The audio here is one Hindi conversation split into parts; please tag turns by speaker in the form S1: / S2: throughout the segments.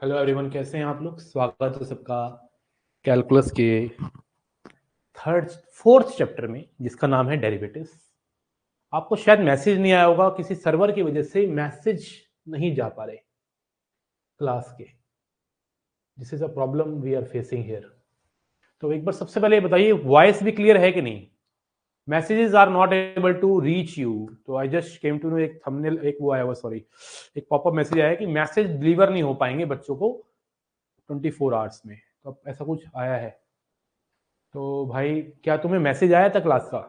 S1: हेलो एवरीवन, कैसे हैं आप लोग। स्वागत है सबका कैलकुलस के फोर्थ चैप्टर में, जिसका नाम है डेरिवेटिव्स। आपको शायद मैसेज नहीं आया होगा, किसी सर्वर की वजह से मैसेज नहीं जा पा रहे क्लास के। This is a problem we are facing here. तो एक बार सबसे पहले बताइए, वॉइस भी क्लियर है कि नहीं। Messages are not able to reach you. तो I just came to know, एक थंबनेल, एक वो आया हुआ, सॉरी, एक पॉपअप मैसेज आया कि मैसेज डिलीवर नहीं हो पाएंगे बच्चों को 24 आवर्स में। तो अब ऐसा कुछ आया है। तो भाई, क्या तुम्हें मैसेज आया था क्लास का,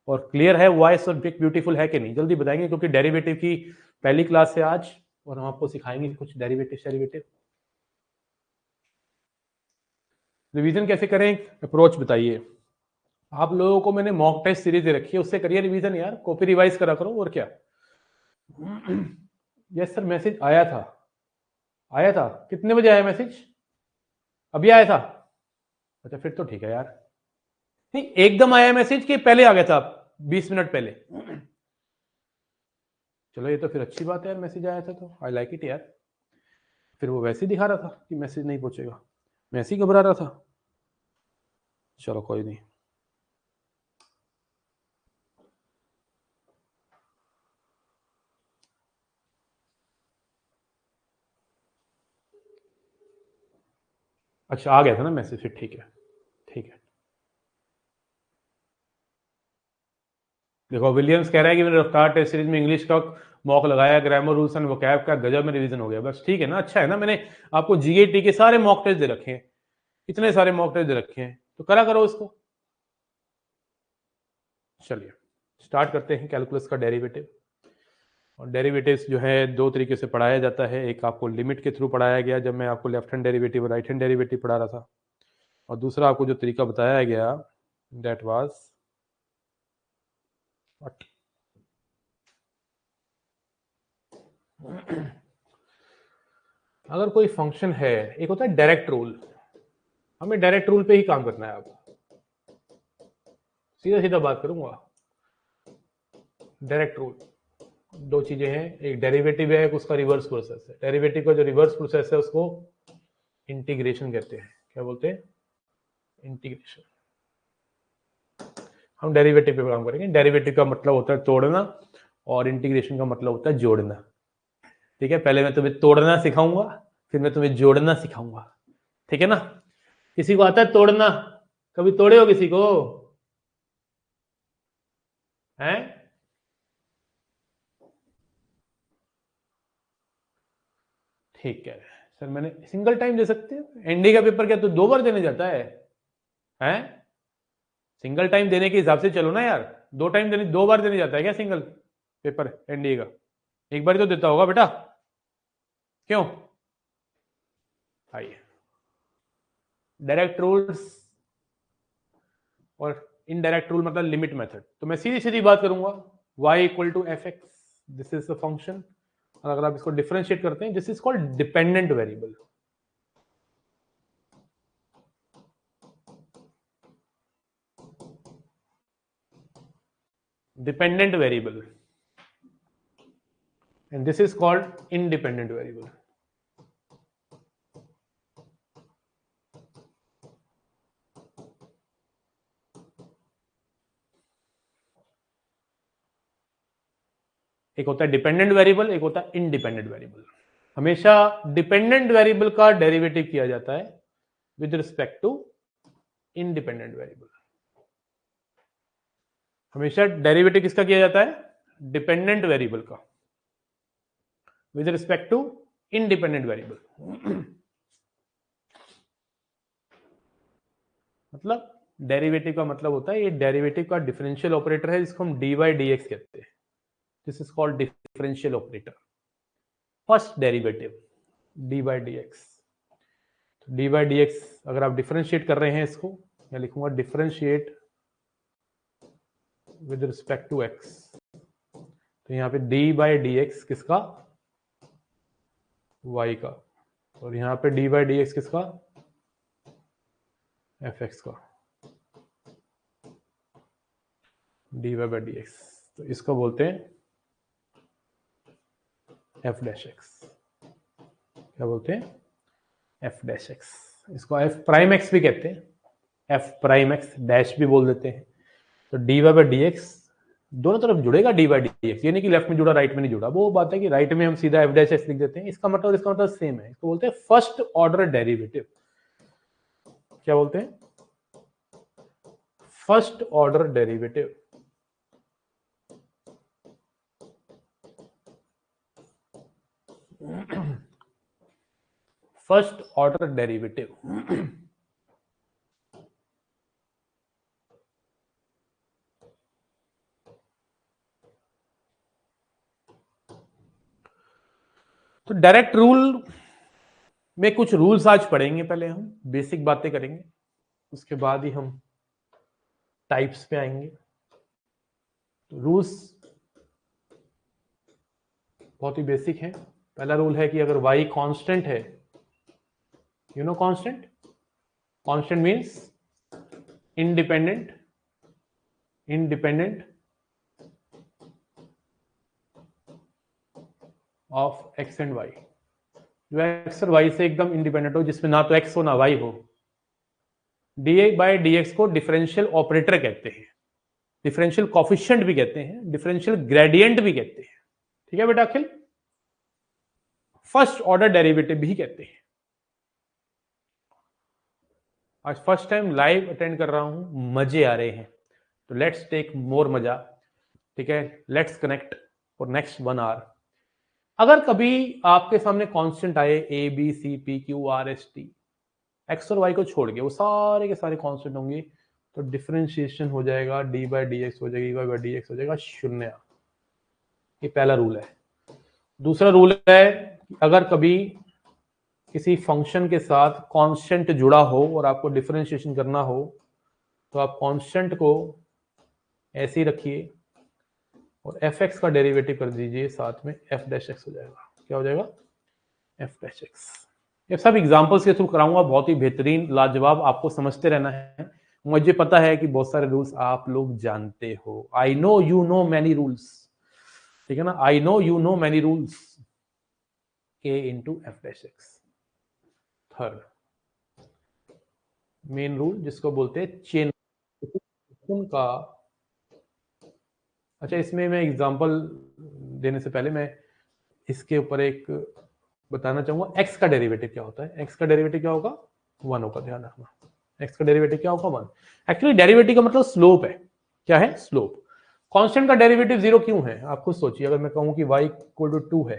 S1: और क्लियर है वॉइस और ब्यूटीफुल है कि नहीं, जल्दी बताएंगे, क्योंकि डेरिवेटिव की पहली क्लास है आज और हम आपको सिखाएंगे कुछ डेरिवेटिव। रिवीजन कैसे करें, अप्रोच बताइए। आप लोगों को मैंने मॉक टेस्ट सीरीज दे रखी है, उससे करिए रिवीजन यार, कॉपी रिवाइज करा करो और क्या। यस सर, मैसेज आया था। आया था, कितने बजे आया मैसेज? अभी आया था? अच्छा, फिर तो ठीक है यार। नहीं, एकदम आया मैसेज कि पहले आ गया था, 20 मिनट पहले? चलो, ये तो फिर अच्छी बात है यार, मैसेज आया था तो आई लाइक इट यार। फिर वो वैसे ही दिखा रहा था कि मैसेज नहीं पहुंचेगा, मैं ऐसे ही घबरा रहा था। चलो कोई नहीं। अच्छा, आ गया था ना मैसेज, फिर ठीक है। ठीक है। देखो, विलियम्स कह रहा है कि मैंने रफ्तार टेस्ट सीरीज में इंग्लिश का मॉक लगाया, ग्रामर रूल्स एंड वोकैब का गजब में रिवीजन हो गया। बस ठीक है ना, अच्छा है ना। मैंने आपको जीएटी के सारे मॉक टेस्ट दे रखे हैं, इतने सारे मॉक टेस्ट दे रखे हैं, तो करा करो उसको। चलिए स्टार्ट करते हैं कैलकुलस का डेरिवेटिव। और डेरिवेटिव्स जो है दो तरीके से पढ़ाया जाता है। एक आपको लिमिट के थ्रू पढ़ाया गया, जब मैं आपको लेफ्ट हैंड डेरिवेटिव और राइट हैंड डेरिवेटिव पढ़ा रहा था। और दूसरा आपको जो तरीका बताया गया, दैट वाज व्हाट, अगर कोई फंक्शन है, एक होता है डायरेक्ट रूल। हमें डायरेक्ट रूल पे ही काम करना है। अब सीधा सीधा बात करूंगा। डायरेक्ट रूल, दो चीजें हैं, एक डेरिवेटिव है, एक उसका रिवर्स प्रोसेस है। डेरिवेटिव का जो रिवर्स प्रोसेस है उसको इंटीग्रेशन कहते हैं। क्या बोलते हैं? इंटीग्रेशन। हम डेरिवेटिव पे काम करेंगे। डेरिवेटिव का मतलब होता है तोड़ना, और इंटीग्रेशन का मतलब होता है जोड़ना। ठीक है, पहले मैं तुम्हें तोड़ना सिखाऊंगा, फिर मैं तुम्हें जोड़ना सिखाऊंगा। ठीक है ना। किसी को आता है तोड़ना? कभी तोड़े हो किसी को? हैं? ठीक है सर, मैंने सिंगल टाइम दे सकते हैं। एनडी का पेपर क्या तो 2 बार देने जाता है? हैं? सिंगल टाइम देने के हिसाब से चलो ना यार। 2 टाइम देने, 2 बार देने जाता है क्या सिंगल पेपर एनडीए का? एक बार ही तो देता होगा बेटा। क्यों? आइए, डायरेक्ट रूल्स और इनडायरेक्ट रूल मतलब लिमिट मेथड। तो मैं सीधी सीधी बात करूंगा, y equal to F X, this is the function. और अगर आप इसको डिफरेंशिएट करते हैं, this is called dependent variable. Dependent variable, and this is called independent variable. एक होता है डिपेंडेंट वेरिएबल, एक होता है इंडिपेंडेंट वेरिएबल। हमेशा डिपेंडेंट वेरिएबल का डेरिवेटिव किया जाता है with respect to independent variable. हमेशा डेरिवेटिव किसका किया जाता है? डिपेंडेंट वेरिएबल का with respect to independent variable. मतलब डेरिवेटिव का मतलब होता है, ये डेरिवेटिव का डिफरेंशियल ऑपरेटर है, जिसको हम डी बाई डी एक्स कहते हैं। This is called differential operator. First derivative D by D X. D by D X अगर आप डिफरेंशिएट कर रहे हैं इसको, मैं लिखूंगा differentiate with respect to X. तो यहाँ पे डी बाई डी एक्स किसका? वाई का। और यहाँ पे डी बाई डी एक्स किसका? एफ एक्स का। D Y by D X, तो इसको बोलते हैं एफ डैश एक्स। क्या बोलते हैं, एफ डैश एक्स। इसको एफ प्राइम एक्स भी कहते हैं, एफ प्राइम एक्स डैश भी बोल देते हैं। तो D Y by D X दोनों तरफ जुड़ेगा, डी बाई डी एक्स, ये नहीं कि लेफ्ट में जुड़ा राइट में नहीं जुड़ा। वो बात है कि राइट में हम सीधा एफ डैश एक्स लिख देते हैं, इसका मतलब सेम है। इसको बोलते हैं फर्स्ट ऑर्डर डेरिवेटिव। क्या बोलते हैं, first order derivative. First order derivative. तो डायरेक्ट रूल में कुछ रूल्स आज पढ़ेंगे, पहले हम बेसिक बातें करेंगे, उसके बाद ही हम टाइप्स पे आएंगे। तो रूल्स बहुत ही बेसिक है। पहला रूल है कि अगर y कांस्टेंट है, you know constant, constant means independent of x and y, जो x और y से एकदम इंडिपेंडेंट हो, जिसमें ना तो x हो ना y हो। डी बाई डी एक्स को डिफरेंशियल ऑपरेटर कहते हैं, डिफरेंशियल कॉफिशिएंट भी कहते हैं, डिफरेंशियल ग्रेडियंट भी कहते हैं। ठीक है बेटा अखिल, फर्स्ट ऑर्डर डेरिवेटिव भी कहते हैं। आज फर्स्ट टाइम लाइव अटेंड कर रहा हूं, मजे आ रहे हैं, तो लेट्स टेक मोर मजा। ठीक है, let's connect for next 1 hour. अगर कभी आपके सामने कांस्टेंट आए A B C P Q R S T, X और वाई को छोड़ के वो सारे के सारे कांस्टेंट होंगे, तो डिफरेंशिएशन हो जाएगा, डी बाई डी एक्स हो जाएगी, वाई बाई डी एक्स हो जाएगा शून्य। ये पहला रूल है। दूसरा रूल है, अगर कभी किसी फंक्शन के साथ कांस्टेंट जुड़ा हो और आपको डिफरेंशिएशन करना हो, तो आप कांस्टेंट को ऐसे ही रखिए और एफ एक्स का डेरिवेटिव कर दीजिए, साथ में एफ डैश एक्स हो जाएगा। क्या हो जाएगा, एफ डैश एक्स। ये सब एग्जांपल्स के थ्रू कराऊंगा, बहुत ही बेहतरीन लाजवाब, आपको समझते रहना है। मुझे पता है कि बहुत सारे रूल्स आप लोग जानते हो। I know you know many rules, ठीक है ना, I know you know many rules. K into F dash X. Third main rule, जिसको बोलते हैं चेन का। अच्छा, इसमें मैं एग्जांपल देने से पहले मैं इसके ऊपर एक बताना चाहूंगा, एक्स का डेरिवेटिव क्या होता है। एक्स का डेरिवेटिव क्या होगा, 1 होगा, ध्यान रखना। एक्स का डेरिवेटिव क्या होगा, 1। एक्चुअली डेरिवेटिव का मतलब स्लोप है। क्या है, स्लोप। कांस्टेंट का डेरिवेटिव 0 क्यों है, आप खुद सोचिए। अगर मैं कहूं कि y इक्वल टू 2 है,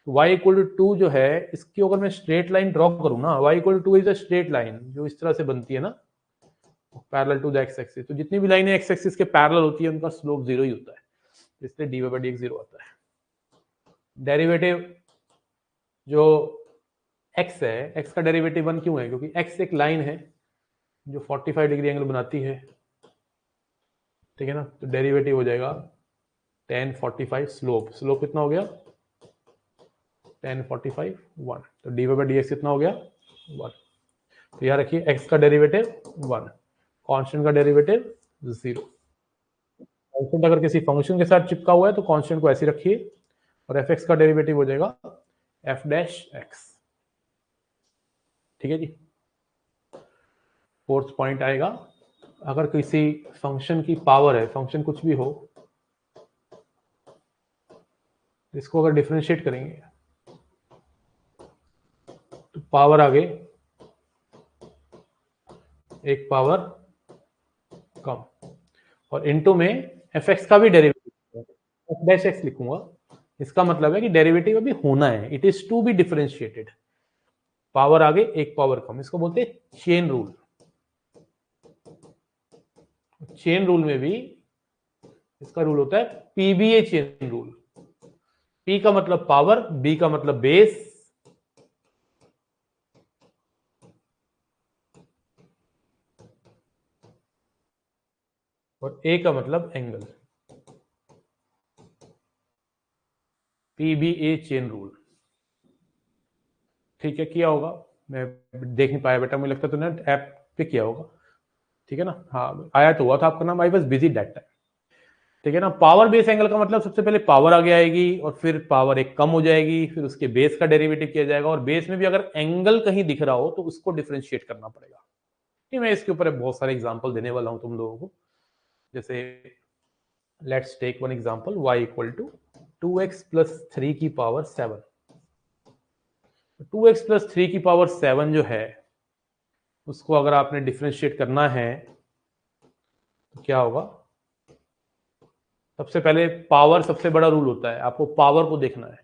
S1: तो y इक्वल टू 2 जो है, इसकी अगर मैं स्ट्रेट लाइन ड्रॉ करूं ना, y equal to 2 is a straight line जो इस तरह से बनती है ना, parallel to the X axis. तो जितनी भी लाइनें एक्स एक्सिस के पैरेलल होती है, उनका स्लोप 0 ही होता है, इसलिए D Y by D X 0 आता है। डेरिवेटिव जो x है, x का डेरिवेटिव 1 क्यों है, क्योंकि x एक लाइन है जो 45 डिग्री एंगल बनाती है। ठीक है ना, तो डेरिवेटिव हो जाएगा tan 45। स्लोप कितना हो गया, tan 45 1। तो D Y by D X कितना हो गया, 1। तो याद रखिए, x का डेरिवेटिव 1, कांस्टेंट का डेरिवेटिव 0। कांस्टेंट अगर किसी फंक्शन के साथ चिपका हुआ है तो कांस्टेंट को ऐसे रखिए, और एफ एक्स का डेरिवेटिव हो जाएगा एफ डैश एक्स। ठीक है जी। फोर्थ पॉइंट आएगा, अगर किसी फंक्शन की पावर है, फंक्शन कुछ भी हो, इसको अगर डिफरेंशिएट करेंगे तो पावर आगे एक पावर कम, और इनटू में एफ एक्स का भी डेरिवेटिव एफ डैश एक्स लिखूंगा। इसका मतलब है कि डेरिवेटिव अभी होना है, it is to be differentiated. Power आगे एक पावर कम, इसको बोलते हैं चेन रूल। चेन रूल में भी इसका रूल होता है पीबीए चेन रूल। पी का मतलब पावर, बी का मतलब बेस, और ए का मतलब एंगल। PBA chain rule. ठीक है, किया होगा, मैं देख नहीं पाया बेटा, मुझे लगता तो ना ऐप पे किया होगा। ठीक है ना, हाँ आया तो हुआ था आपका नाम, I was busy that time. ठीक है ना। पावर बेस एंगल का मतलब सबसे पहले पावर आगे आएगी और फिर पावर एक कम हो जाएगी, फिर उसके बेस का डेरिवेटिव किया जाएगा, और बेस में भी अगर एंगल कहीं दिख रहा हो तो उसको डिफरेंशिएट करना पड़ेगा। कि मैं इसके ऊपर बहुत सारे एग्जांपल देने वाला हूं तुम लोगों को। जैसे let's take one example, y equal to 2x plus 3 की पावर 7। 2x प्लस 3 की पावर 7 जो है उसको अगर आपने डिफरेंशिएट करना है तो क्या होगा। सबसे पहले पावर सबसे बड़ा रूल होता है, आपको पावर को देखना है।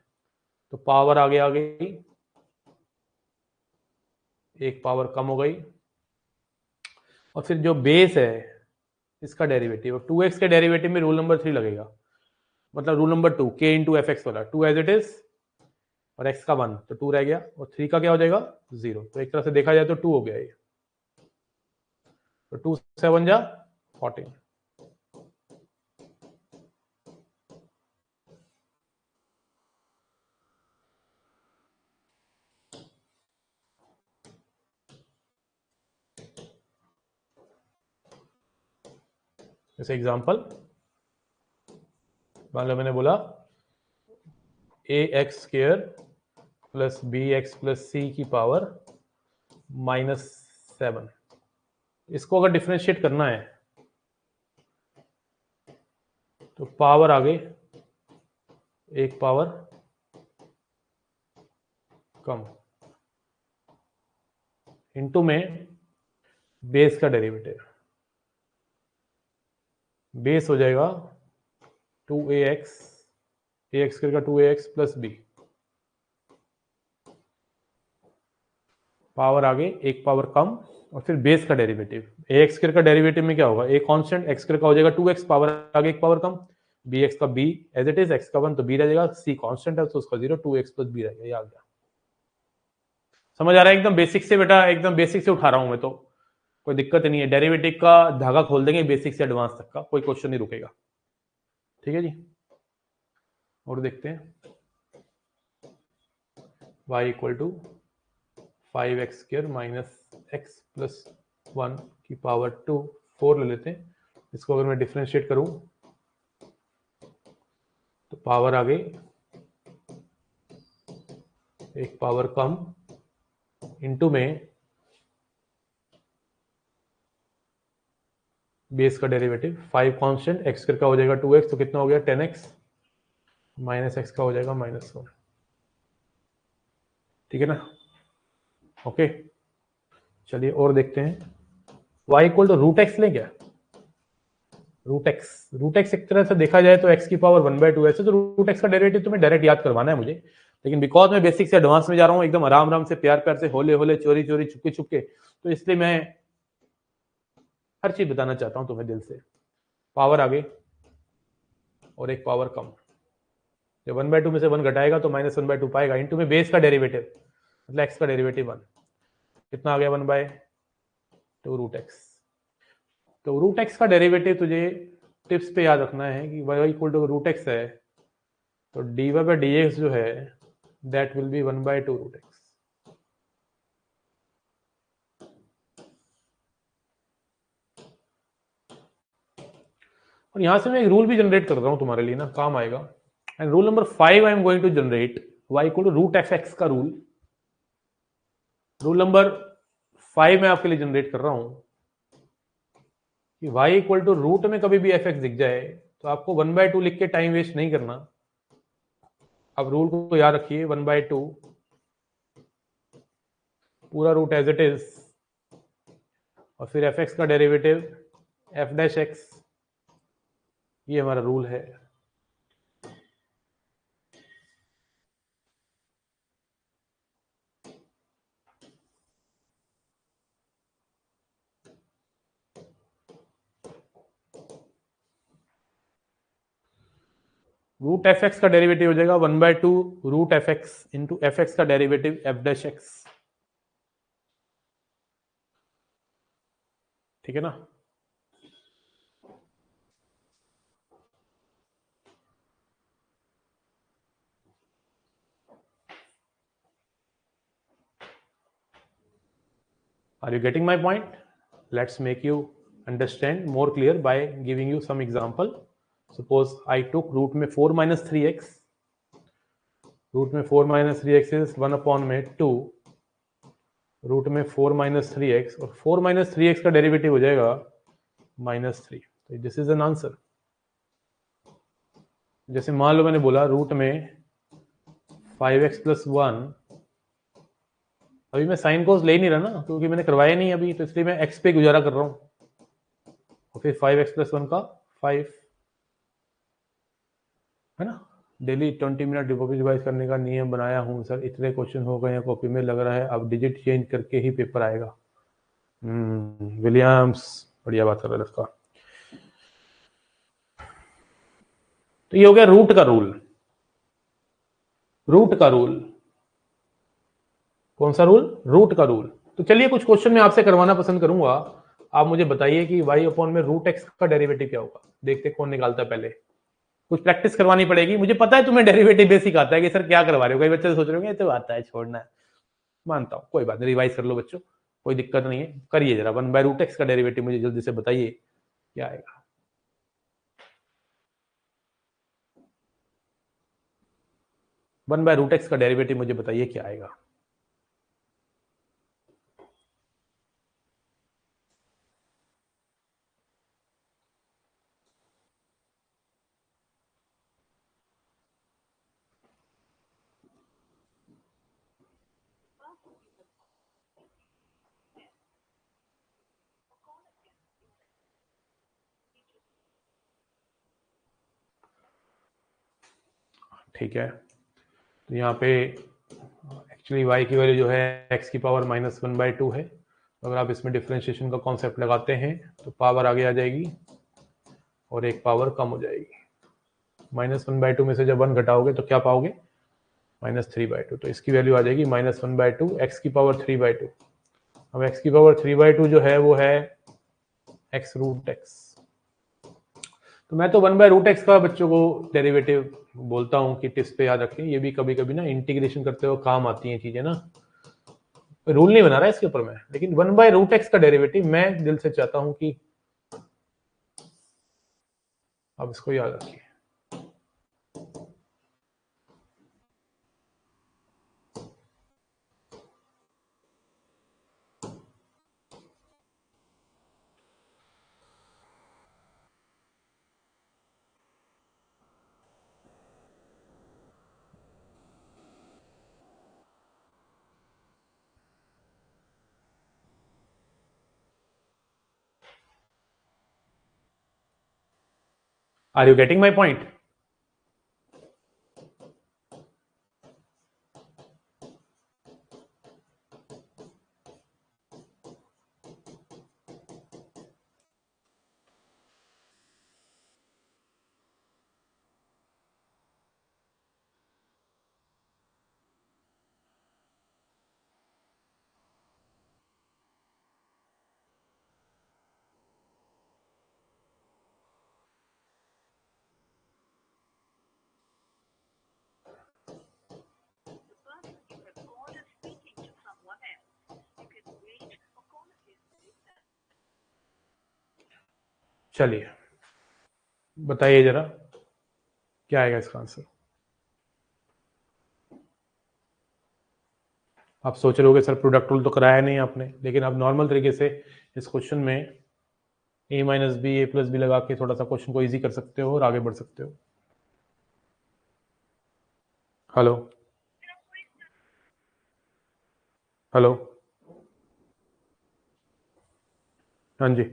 S1: तो पावर आगे आ गई, एक पावर कम हो गई, और फिर जो बेस है इसका डेरिवेटिव, 2x के डेरिवेटिव में रूल नंबर 3 लगेगा, मतलब rule number 2 k into f x वाला, 2 एज इट इज और x का 1, तो 2 रह गया, और 3 का क्या हो जाएगा 0। तो एक तरह से देखा जाए तो 2 हो गया ये, तो 2 7 जा 14। जैसे एग्जांपल मान लो मैंने बोला ax square plus bx plus c की पावर -7। इसको अगर डिफरेंशिएट करना है तो पावर आगे एक पावर कम इनटू में बेस का डेरिवेटिव, बेस हो जाएगा 2ax, ax स्क्वायर का 2ax प्लस b, पावर आगे एक पावर कम और फिर बेस का डेरिवेटिव। ax स्क्वायर का डेरिवेटिव में क्या होगा, एक कांस्टेंट x स्क्वायर का हो जाएगा 2x, पावर आगे एक पावर कम, bx का b as it is, x का 1 तो b रह जाएगा, c कांस्टेंट है तो उसका 0, 2x प्लस b रहेगा। ये आ गया, समझ आ रहा है। एकदम बेसिक से बेटा, एकदम बेसिक से उठा रहा हूं मैं, तो कोई दिक्कत नहीं है। डेरिवेटिव का धागा खोल देंगे बेसिक से एडवांस तक का, कोई क्वेश्चन नहीं रुकेगा। ठीक है जी, और देखते हैं y equal to 5x square minus x plus 1 की पावर 2, 4 ले लेते हैं। इसको अगर मैं डिफरेंशिएट करूं तो पावर आ गई एक पावर कम इनटू में बेस का डेरिवेटिव, 5 कांस्टेंट, एक्स स्क्वायर का हो जाएगा 2x, तो कितना हो गया 10x, माइनस एक्स का हो जाएगा -1। ठीक है ना, ओके। चलिए और देखते हैं, y equal to root x लें क्या। रूट एक्स एक तरह से देखा जाए तो x की पावर 1/2 ऐसे, तो रूट एक्स का डेरिवेटिव तुम्हें डायरेक्ट याद करवाना है मुझे, लेकिन बिकॉज मैं बेसिक से एडवांस में जा रहा हूँ, एकदम आराम आराम से प्यार प्यार से होले होले चोरी चोरी छुपके छुपके, तो इसलिए मैं हर चीज बताना चाहता हूँ तुम्हें दिल से। पावर आगे और एक पावर कम, जब 1/2 में से 1 घटाएगा तो -1/2 पाएगा, इनटू में बेस का डेरिवेटिव मतलब x का डेरिवेटिव 1, कितना आ गया 1/2 रूट एक्स। तो रूट एक्स का डेरिवेटिव तुझे टिप्स पे याद रखना है कि y equal to root x है, तो dy/dx जो है that will be 1/2 root x. और यहां से मैं एक रूल भी जनरेट कर रहा हूं तुम्हारे लिए ना, काम आएगा। And rule number 5 I am going to generate y equal to root f x का रूल। रूल नंबर 5 मैं आपके लिए जनरेट कर रहा हूं कि y इक्वल टू रूट में कभी भी एफ एक्स दिख जाए तो आपको 1/2 लिख के टाइम वेस्ट नहीं करना। अब रूल को याद रखिए, 1/2 पूरा रूट एज इट इज, और फिर एफ एक्स का डेरिवेटिव f'(x), ये हमारा रूल है। रूट एफ एक्स का डेरिवेटिव हो जाएगा 1/2 root f x into f x का डेरिवेटिव f'(x। ठीक है ना। Are you getting my point? Let's make you understand more clear by giving you some example. Suppose I took root में 4 माइनस 3x, रूट में 4 माइनस 3x इज 1 अपॉन में 2, रूट में 4 माइनस 3x, और 4 माइनस 3x का डेरिवेटिव हो जाएगा -3। तो दिस इज एन आंसर। जैसे मान लो मैंने बोला रूट में 5x प्लस 1, अभी मैं साइन कोस ले नहीं रहा ना, क्योंकि मैंने करवाया नहीं अभी, तो इसलिए मैं x पे गुजारा कर रहा हूँ, और फिर 5x प्लस 1 का 5, है ना। डेली 20 मिनट डिवाइस करने का नियम बनाया हूँ सर, इतने क्वेश्चन हो गए हैं कॉपी में, लग रहा है अब डिजिट चेंज करके ही पेपर आएगा। विलियम्स बढ़िया बात कर रहा है इसका। तो ये हो गया रूट का रूल। रूट का रूल कौन सा रूल? रूट का रूल। तो चलिए कुछ क्वेश्चन मैं आपसे करवाना पसंद करूंगा। आप मुझे बताइए कि y अपॉन में रूट एक्स का डेरिवेटिव क्या होगा। देखते कौन निकालता है पहले। कुछ प्रैक्टिस करवानी पड़ेगी। मुझे पता है तुम्हें डेरिवेटिव बेसिक आता है कि सर क्या करवा रहे हो, कई बच्चे सोच रहे होंगे तो आता है, छोड़ना है। मानता हूं, कोई बात नहीं, रिवाइज कर लो बच्चों, कोई दिक्कत नहीं है। करिए जरा, 1/√x का डेरिवेटिव मुझे जल्दी से बताइए क्या आएगा। वन बाय रूट एक्स का डेरिवेटिव मुझे बताइए क्या आएगा। ठीक है, तो यहाँ पे एक्चुअली y की वैल्यू जो है x की पावर -1/2 है। अगर आप इसमें डिफ्रेंशिएशन का कॉन्सेप्ट लगाते हैं तो पावर आगे आ जाएगी और एक पावर कम हो जाएगी। -1/2 में से जब 1 घटाओगे तो क्या पाओगे? -3/2। तो इसकी वैल्यू आ जाएगी -1/2 x की पावर 3/2। अब x की पावर 3/2 जो है वो है x√x। तो मैं तो 1/√x का बच्चों को डेरिवेटिव बोलता हूँ कि टिप्स पे याद रखें। ये भी कभी कभी ना इंटीग्रेशन करते हुए काम आती हैं चीजें ना। रूल नहीं बना रहा इसके ऊपर मैं, लेकिन 1/√x का डेरिवेटिव मैं दिल से चाहता हूं कि आप इसको याद रखिए। Are you getting my point? चलिए बताइए जरा क्या आएगा इसका आंसर। आप सोच रहे होगे सर प्रोडक्ट रूल तो कराया नहीं आपने, लेकिन आप नॉर्मल तरीके से इस क्वेश्चन में a minus b a plus B लगा के थोड़ा सा क्वेश्चन को इजी कर सकते हो और आगे बढ़ सकते हो। हेलो हेलो, हाँ जी,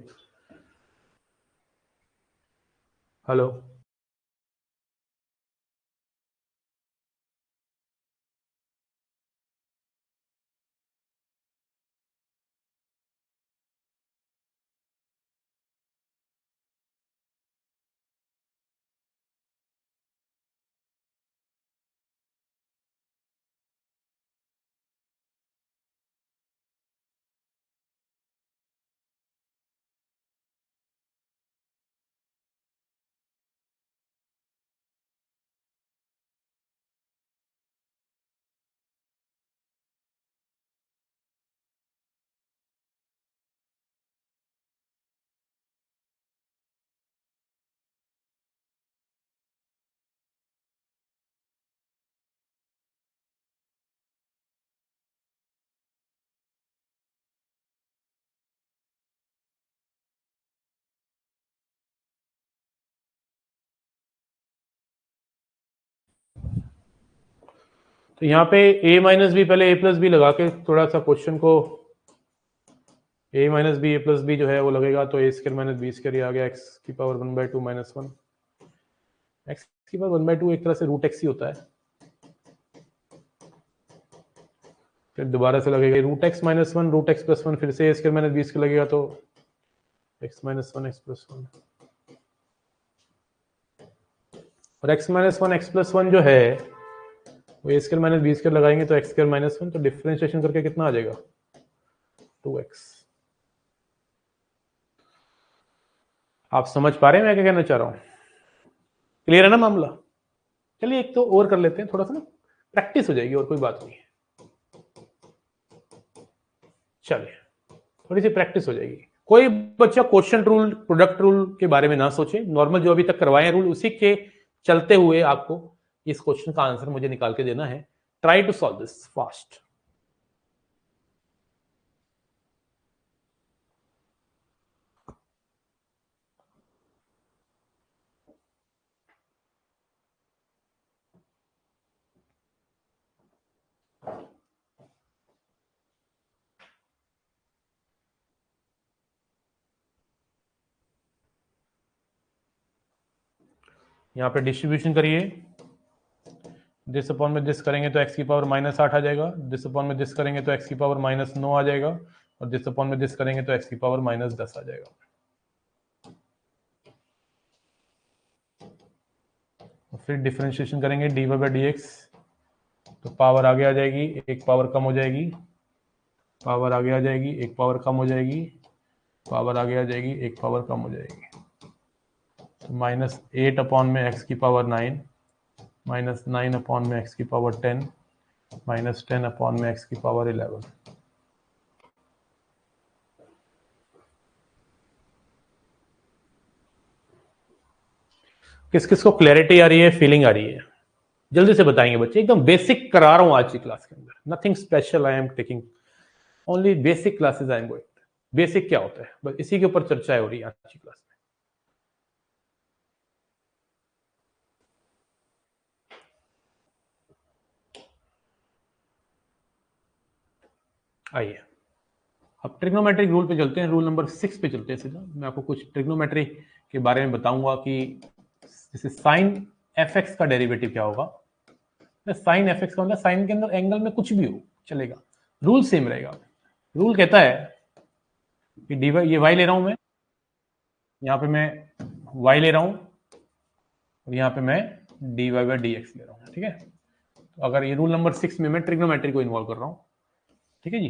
S1: हेलो। तो यहाँ पे a माइनस बी, पहले a प्लस बी लगा के थोड़ा सा क्वेश्चन को, a minus B, a plus B जो है वो लगेगा, तो a square minus B square आ गया, x की पावर 1/2 माइनस 1, x की पावर 1/2 एक तरह से रूट x ही होता है। फिर दोबारा से लगेगा root x minus 1, root x plus 1, फिर से a square minus B square लगेगा, तो x माइनस 1 x प्लस 1, और x माइनस 1 x प्लस 1 जो है वो a square minus B square लगाएंगे तो x स्क्वायर माइनस 1, तो डिफरेंशिएशन करके कितना आ जाएगा 2x। आप समझ पा रहे हैं मैं क्या कहना चाह रहा हूं? क्लियर है ना मामला? चलिए एक तो और कर लेते हैं, थोड़ा सा ना प्रैक्टिस हो जाएगी, और कोई बात नहीं है। चलिए थोड़ी सी प्रैक्टिस हो जाएगी। कोई बच्चा क्वेश्चन रूल, प्रोडक्ट रूल के बारे में ना सोचे, नॉर्मल जो अभी तक करवाए हैं रूल उसी के चलते हुए आपको इस क्वेश्चन का आंसर मुझे निकाल के देना है। Try to solve this fast. यहाँ पे डिस्ट्रीब्यूशन करिए, दिस अपॉन में दिस करेंगे तो x की पावर -8 आ जाएगा, दिस अपॉन में दिस करेंगे तो x की पावर -9 आ जाएगा, और दिस अपॉन में दिस करेंगे तो x की पावर -10 आ जाएगा। फिर डिफरेंशिएशन करेंगे dy/dx, तो पावर आगे आ जाएगी, एक पावर कम हो जाएगी, पावर आगे आ जाएगी, एक पावर कम हो जाएगी, पावर आगे आ जाएगी, एक पावर कम हो जाएगी, तो -8 अपॉन में x की पावर 9, -9 अपॉन में x की पावर 10, -10 अपॉन में x की पावर 11। किस किस को क्लैरिटी आ रही है, फीलिंग आ रही है? जल्दी से बताएंगे बच्चे, एकदम बेसिक करा रहा हूं आज की क्लास के अंदर, nothing special, I am taking only basic classes I am going. Basic क्या होता है, बस इसी के ऊपर चर्चा हो रही है आज की क्लास में। आइए अब ट्रिग्नोमेट्रिक रूल पे चलते हैं, रूल नंबर 6 पे चलते हैं सीधा। मैं आपको कुछ ट्रिग्नोमेट्री के बारे में बताऊंगा कि जैसे साइन fx का डेरिवेटिव क्या होगा। साइन fx का मतलब साइन के अंदर एंगल में कुछ भी हो चलेगा, रूल सेम रहेगा। रूल कहता है कि dy, ये y ले रहा हूं मैं, यहाँ पे मैं y ले रहा हूं, और यहाँ पे मैं dy/dx ले रहा हूँ, ठीक है। तो अगर ये रूल नंबर 6 में मैं ट्रिग्नोमेट्री को इन्वॉल्व कर रहा हूँ, ठीक है जी।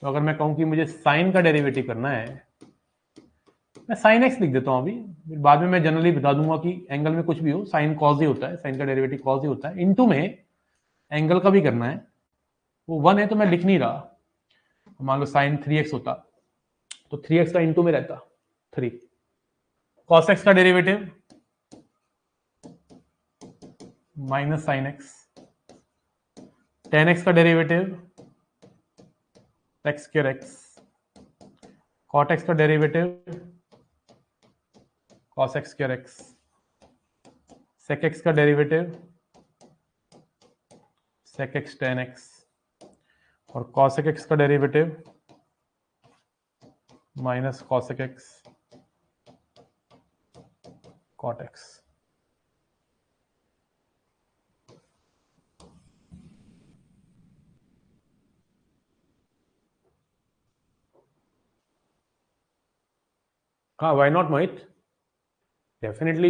S1: तो अगर मैं कहूँ कि मुझे साइन का डेरिवेटिव करना है, मैं साइन एक्स लिख देता हूँ अभी, बाद में मैं जनरली बता दूंगा कि एंगल में कुछ भी हो साइन कॉस ही होता है, साइन का डेरिवेटिव कॉस ही होता है। इनटू में एंगल का भी करना है, वो 1 है तो मैं लिख नहीं रहा, मान लो साइन 3x होता तो 3x का इनटू में रहता 3, कॉस एक्स का derivative minus sine X, tan X का derivative X square X, cot X का derivative cos X square X, sec X का derivative sec X tan X, और कॉसेक एक्स का derivative minus cosec X cot X. हाँ, why not Mohit? Definitely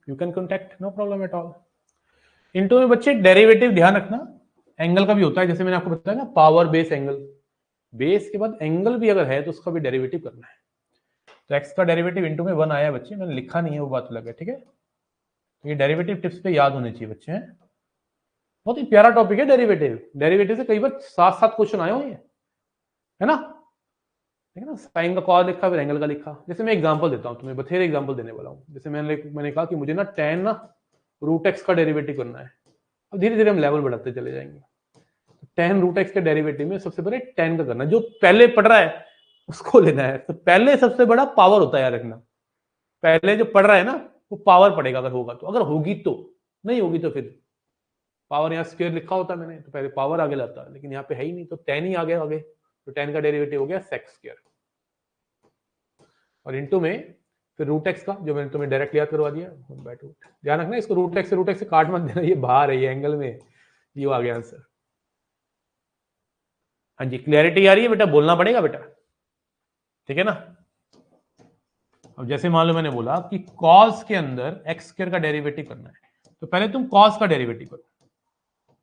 S1: you can contact, no problem at all. Into में बच्चे डेरिवेटिव ध्यान रखना, एंगल का भी होता है, जैसे मैंने आपको बताया ना पावर बेस एंगल, बेस के बाद एंगल भी अगर है तो उसका भी डेरिवेटिव करना है। तो एक्स का डेरिवेटिव इनटू में 1 आया बच्चे, मैंने लिखा नहीं है वो बात अलग है, ठीक है। तो ये डेरिवेटिव टिप्स पे याद होने चाहिए बच्चे, हैं बहुत ही प्यारा टॉपिक है डेरिवेटिव। डेरिवेटिव से कई बार 7 क्वेश्चन आए हुए हैं, है ना, ठीक है ना। साइन का कॉस लिखा, फिर एंगल का लिखा। जैसे मैं एग्जांपल देता हूँ तुम्हें, बथेरे एग्जांपल देने वाला हूँ। जैसे मैंने कहा कि मुझे ना टेन ना रूट एक्स का डेरिवेटिव करना है। अब धीरे धीरे हम लेवल बढ़ाते चले जाएंगे। टेन रूट एक्स के डेरिवेटिव में सबसे पहले टेन का करना, जो पहले पढ़ रहा है उसको लेना है। तो पहले सबसे बड़ा पावर होता है याद रखना, पहले जो पढ़ रहा है ना वो पावर पड़ेगा, अगर होगा तो, अगर होगी तो, नहीं होगी तो फिर पावर यहाँ स्क्वायर लिखा होता मैंने तो पहले पावर आगे लाता, लेकिन यहाँ पे है ही नहीं तो tan ही आ गया आगे, तो tan का डेरिवेटिव हो गया sec स्क्वायर, और इनटू में फिर रूट एक्स का जो मैंने तुम्हें डायरेक्ट याद करवा दिया, ध्यान रखना इसको रूट एक्स से काट मत देना, ये बाहर है, ये एंगल में, ये आ गया आंसर। हाँ जी, क्लैरिटी आ रही है बेटा, बोलना पड़ेगा बेटा, ठीक है ना। अब जैसे मान लो मैंने बोला कि cos के अंदर एक्स स्क्वायर का डेरिवेटिव करना है, तो पहले तुम cos का डेरिवेटिव करो।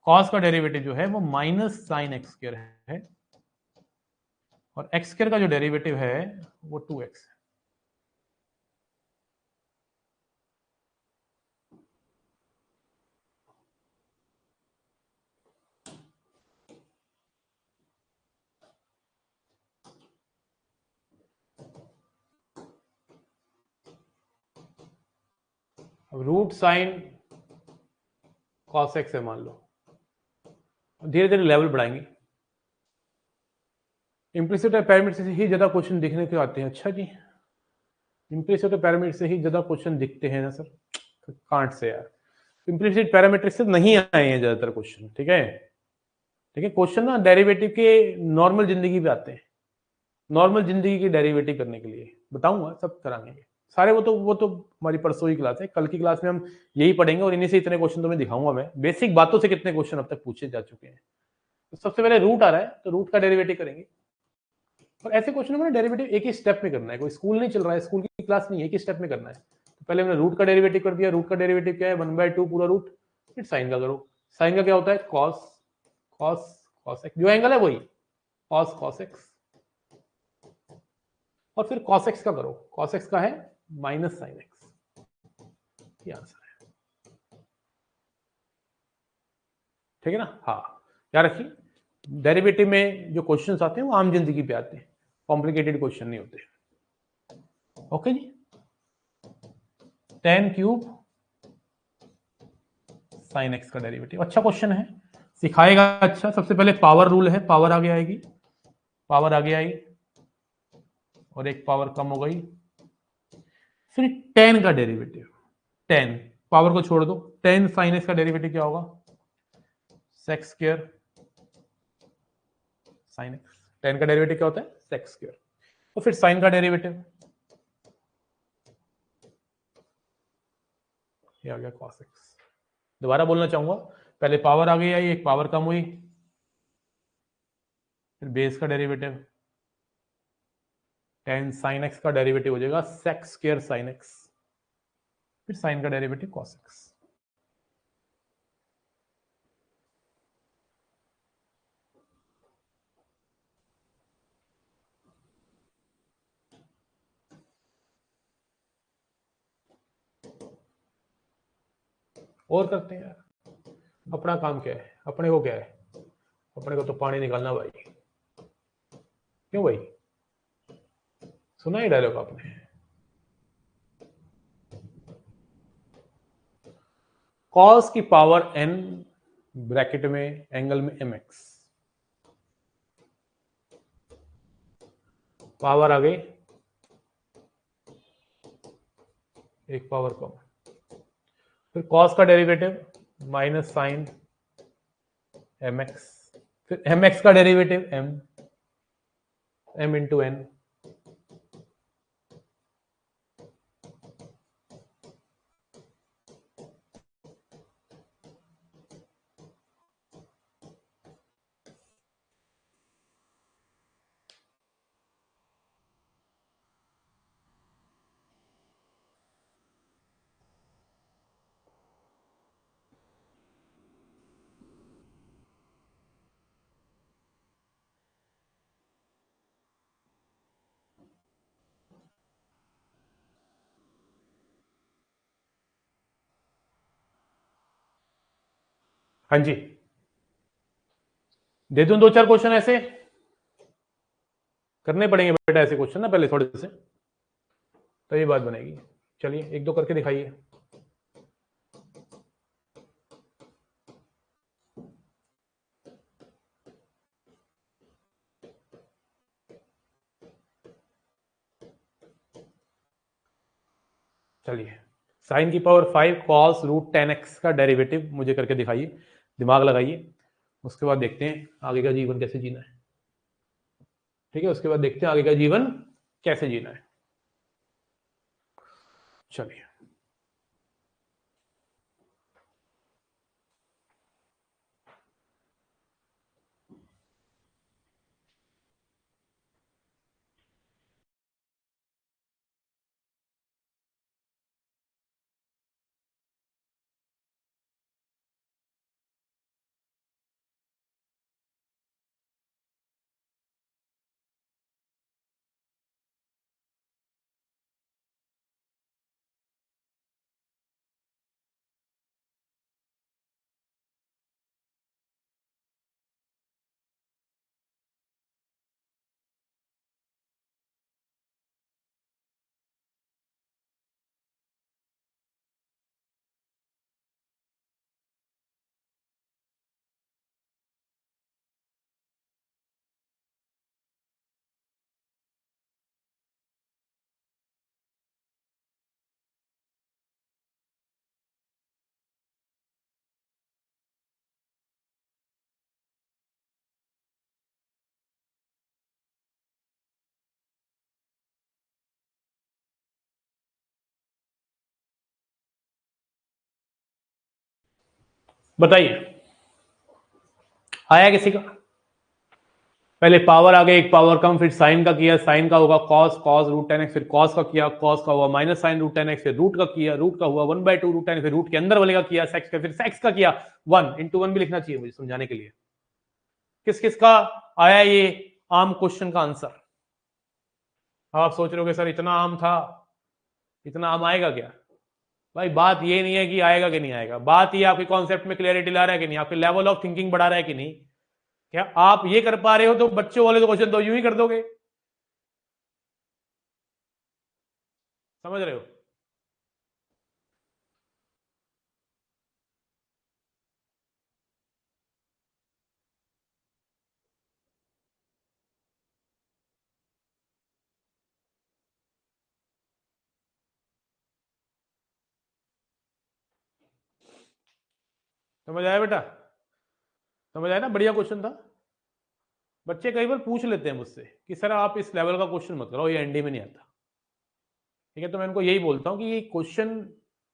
S1: cos का डेरिवेटिव जो है वो माइनस साइन एक्स स्क्वायर है, और एक्स स्क्वायर का जो डेरिवेटिव है वो 2x है। अब रूट साइन cos x है मान लो, धीरे धीरे लेवल बढ़ाएंगे। इम्प्लिसिट पैरामीटर से ही ज्यादा क्वेश्चन दिखने के आते हैं। अच्छा जी, इम्प्लिसिट पैरामीटर से ही ज्यादा क्वेश्चन दिखते हैं ना सर, कांट से यार, इम्प्लिसिट पैरामीटर से नहीं आए हैं ज्यादातर क्वेश्चन, ठीक है। ठीक है, क्वेश्चन ना डेरिवेटिव के नॉर्मल जिंदगी पे आते हैं, नॉर्मल जिंदगी की डेरिवेटिव करने के लिए बताऊंगा, सब कराएंगे सारे, वो तो हमारी परसों ही क्लास है, कल की क्लास में हम यही पढ़ेंगे और इन्हीं से इतने क्वेश्चन तुम्हें दिखाऊंगा मैं, बेसिक बातों से कितने क्वेश्चन अब तक पूछे जा चुके हैं। तो सबसे पहले रूट आ रहा है तो रूट का डेरिवेटिव करेंगे, और ऐसे क्वेश्चन में डेरिवेटिव एक ही स्टेप में करना है, कोई स्कूल नहीं चल रहा है, स्कूल की क्लास नहीं है, एक ही स्टेप में करना है। तो पहले मैंने रूट का डेरिवेटिव कर दिया, रूट का डेरिवेटिव क्या है 1/2 पूरा रूट, फिर साइन का करो, साइन का क्या होता है कॉस, कॉस कॉस एक्स, जो एंगल है वही कॉस कॉस एक्स, और फिर cos x का करो, cos x का है माइनस साइन एक्स, ये आंसर है, ठीक है ना। हाँ, क्या रखिए, डेरिवेटिव में जो क्वेश्चंस आते हैं वो आम जिंदगी पे आते हैं, कॉम्प्लिकेटेड क्वेश्चन नहीं होते। ओके जी, tan क्यूब साइन एक्स का डेरिवेटिव, अच्छा क्वेश्चन है, सिखाएगा अच्छा। सबसे पहले पावर रूल है, पावर आगे आएगी, पावर आगे आई और एक पावर कम हो गई, फिर tan का डेरिवेटिव, tan पावर को छोड़ दो, tan साइन एक्स का डेरिवेटिव क्या होगा sec square sine x, tan का डेरिवेटिव क्या होता है सेक स्क्वायर, और फिर साइन का डेरिवेटिव ये आ गया cos x। दोबारा बोलना चाहूंगा, पहले पावर आ गई आई, एक पावर कम हुई, फिर बेस का डेरिवेटिव tan साइन एक्स का डेरिवेटिव हो जाएगा सेक स्क्वायर साइन एक्स, फिर साइन का डेरिवेटिव cos x। और करते हैं यार, अपना काम क्या है, अपने को क्या है, अपने को तो पानी निकालना भाई, क्यों भाई, सुना ही डायलॉग आपने, cos की पावर n ब्रैकेट में एंगल में mx, पावर आ गई एक पावर कम, फिर cos का डेरिवेटिव माइनस साइन mx, फिर mx का डेरिवेटिव m इंटू n, हाँ जी, दे दूं 2-4 क्वेश्चन ऐसे, करने पड़ेंगे बेटा ऐसे क्वेश्चन ना पहले थोड़े से, तो ये बात बनेगी। चलिए 1-2 करके दिखाइए। चलिए, साइन की पावर 5 cos रूट 10x का डेरिवेटिव मुझे करके दिखाइए। दिमाग लगाइए, उसके बाद देखते हैं आगे का जीवन कैसे जीना है। ठीक है, उसके बाद देखते हैं आगे का जीवन कैसे जीना है। चलिए, बताइए आया किसी का? पहले पावर आ गया, एक पावर कम, फिर साइन का किया, साइन का होगा cos, cos root ten x, फिर कॉस का किया, कॉस का हुआ minus sine root ten x, फिर रूट का किया, रूट का हुआ 1/2 रूट टेन, फिर रूट के अंदर वाले का किया सेक्स का, फिर सेक्स का किया 1 × 1 भी लिखना चाहिए मुझे समझाने के लिए। किस किस का आया ये आम क्वेश्चन का आंसर? आप सोच रहे हो सर इतना आम था, इतना आम आएगा क्या? भाई बात ये नहीं है कि आएगा कि नहीं आएगा, बात ये आपके कॉन्सेप्ट में क्लियरिटी ला रहा है कि नहीं, आपके लेवल ऑफ थिंकिंग बढ़ा रहा है कि नहीं। क्या आप ये कर पा रहे हो तो बच्चों वाले तो क्वेश्चन तो यूं ही कर दोगे, समझ रहे हो? समझ आया बेटा? समझ आया ना? बढ़िया क्वेश्चन था। बच्चे कई बार पूछ लेते हैं मुझसे कि सर आप इस लेवल का क्वेश्चन मत करो, ये एनडी में नहीं आता। ठीक है, तो मैं उनको यही बोलता हूँ कि ये क्वेश्चन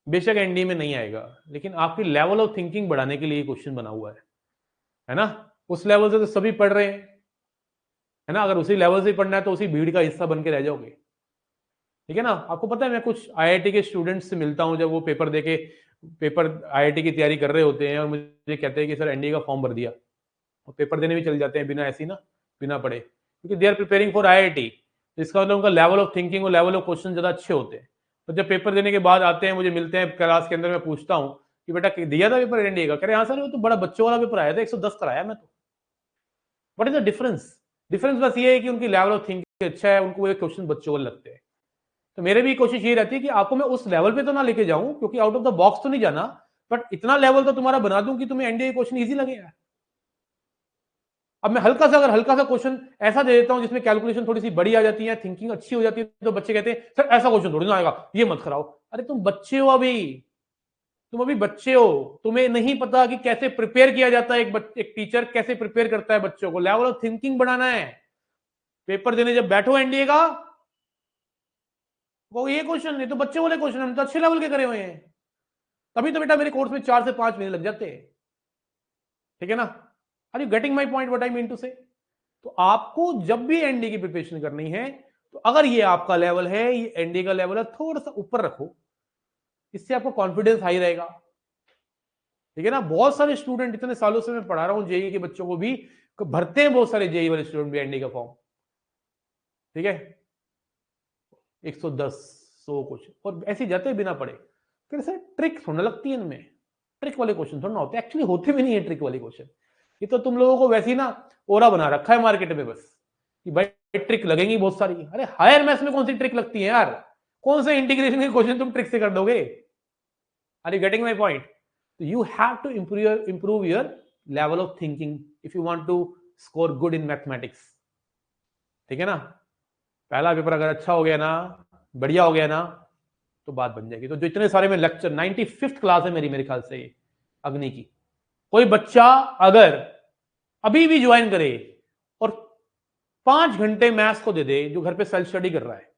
S1: बेशक एनडी में नहीं आएगा, लेकिन आपकी लेवल ऑफ थिंकिंग बढ़ाने के लिए क्वेश्चन बना हुआ है ना? उस लेवल से तो सभी पढ़ रहे हैं, है ना? अगर उसी लेवल से पढ़ना है तो उसी भीड़ का हिस्सा बन के रह जाओगे। ठीक है ना? आपको पता है मैं कुछ आईआईटी के स्टूडेंट्स से मिलता हूं, जब वो पेपर देके पेपर आईआईटी की तैयारी कर रहे होते हैं और मुझे कहते हैं कि सर एनडीए का फॉर्म भर दिया, और पेपर देने भी चल जाते हैं बिना ऐसी ना, बिना पढ़े, क्योंकि they are preparing for IIT. इसका मतलब उनका लेवल ऑफ थिंकिंग और लेवल ऑफ क्वेश्चन ज्यादा अच्छे होते हैं। तो जब पेपर देने के बाद आते हैं, मुझे मिलते हैं क्लास के अंदर, मैं पूछता हूँ कि बेटा दिया था पेपर एनडीए का? कह रहे हाँ सर वो तो बड़ा बच्चों वाला पेपर आया था, 110 कराया मैं तो। What is the difference? Difference बस ये है कि उनकी लेवल ऑफ थिंकिंग अच्छा है, उनको ये क्वेश्चन बच्चों वाले लगते हैं। तो मेरे भी कोशिश ये रहती है कि आपको मैं उस लेवल पे तो ना लेके जाऊं, क्योंकि आउट ऑफ द बॉक्स तो नहीं जाना, बट इतना लेवल तो तुम्हारा बना दूं कि तुम्हें एनडीए क्वेश्चन इजी लगेगा। अब मैं हल्का सा क्वेश्चन ऐसा दे देता हूं जिसमें कैलकुलेशन थोड़ी सी बड़ी आ जाती है, थिंकिंग अच्छी हो जाती है, तो बच्चे कहते हैं सर ऐसा क्वेश्चन थोड़ी ना आएगा, ये मत कराओ। अरे तुम बच्चे हो अभी, तुम अभी बच्चे हो, तुम्हें नहीं पता कि कैसे प्रिपेयर किया जाता है, एक टीचर कैसे प्रिपेयर करता है बच्चों को। लेवल ऑफ थिंकिंग बढ़ाना है। पेपर देने जब बैठो एनडीए का, वो ये क्वेश्चन नहीं तो बच्चे वाले क्वेश्चन हम तो अच्छे लेवल के करे हुए हैं, तभी तो बेटा मेरे कोर्स में 4 से 5 महीने लग जाते हैं। ठीक है ना? Are you getting my point what I mean to say? तो आपको जब भी एनडी की प्रिपरेशन करनी है, तो अगर ये आपका लेवल है, ये एनडी का लेवल है, थोड़ा सा ऊपर रखो, इससे आपको कॉन्फिडेंस हाई रहेगा। ठीक है ना? बहुत सारे स्टूडेंट, इतने सालों से मैं पढ़ा रहा हूं जेई के बच्चों को भी, भरते हैं बहुत सारे जेई वाले स्टूडेंट भी एनडी का फॉर्म। ठीक है, 110 100 कुछ, और ऐसे जाते हैं बिना पढ़े। फिर सर ट्रिक थोड़ा लगती है इनमें, ट्रिक वाले क्वेश्चन थोड़ा ना होते, एक्चुअली होते भी नहीं है ट्रिक वाले क्वेश्चन। ये तो तुम लोगों को वैसे ही ना ओरा बना रखा है मार्केट में बस, कि भाई ट्रिक लगेंगी बहुत सारी। अरे हायर मैथ्स में कौन सी ट्रिक लगती है यार? कौन से इंटीग्रेशन के क्वेश्चन तुम ट्रिक से कर दोगे? Are you getting my point? You have to improve your level of thinking if you want to score good in mathematics। ठीक है ना? पहला पेपर अगर अच्छा हो गया ना, बढ़िया हो गया ना, तो बात बन जाएगी। तो जो इतने सारे में लेक्चर, 95th क्लास है मेरी, मेरे ख्याल से ये अग्नि की, कोई बच्चा अगर अभी भी ज्वाइन करे और 5 घंटे मैथ्स को दे दे, जो घर पे सेल्फ स्टडी कर रहा है,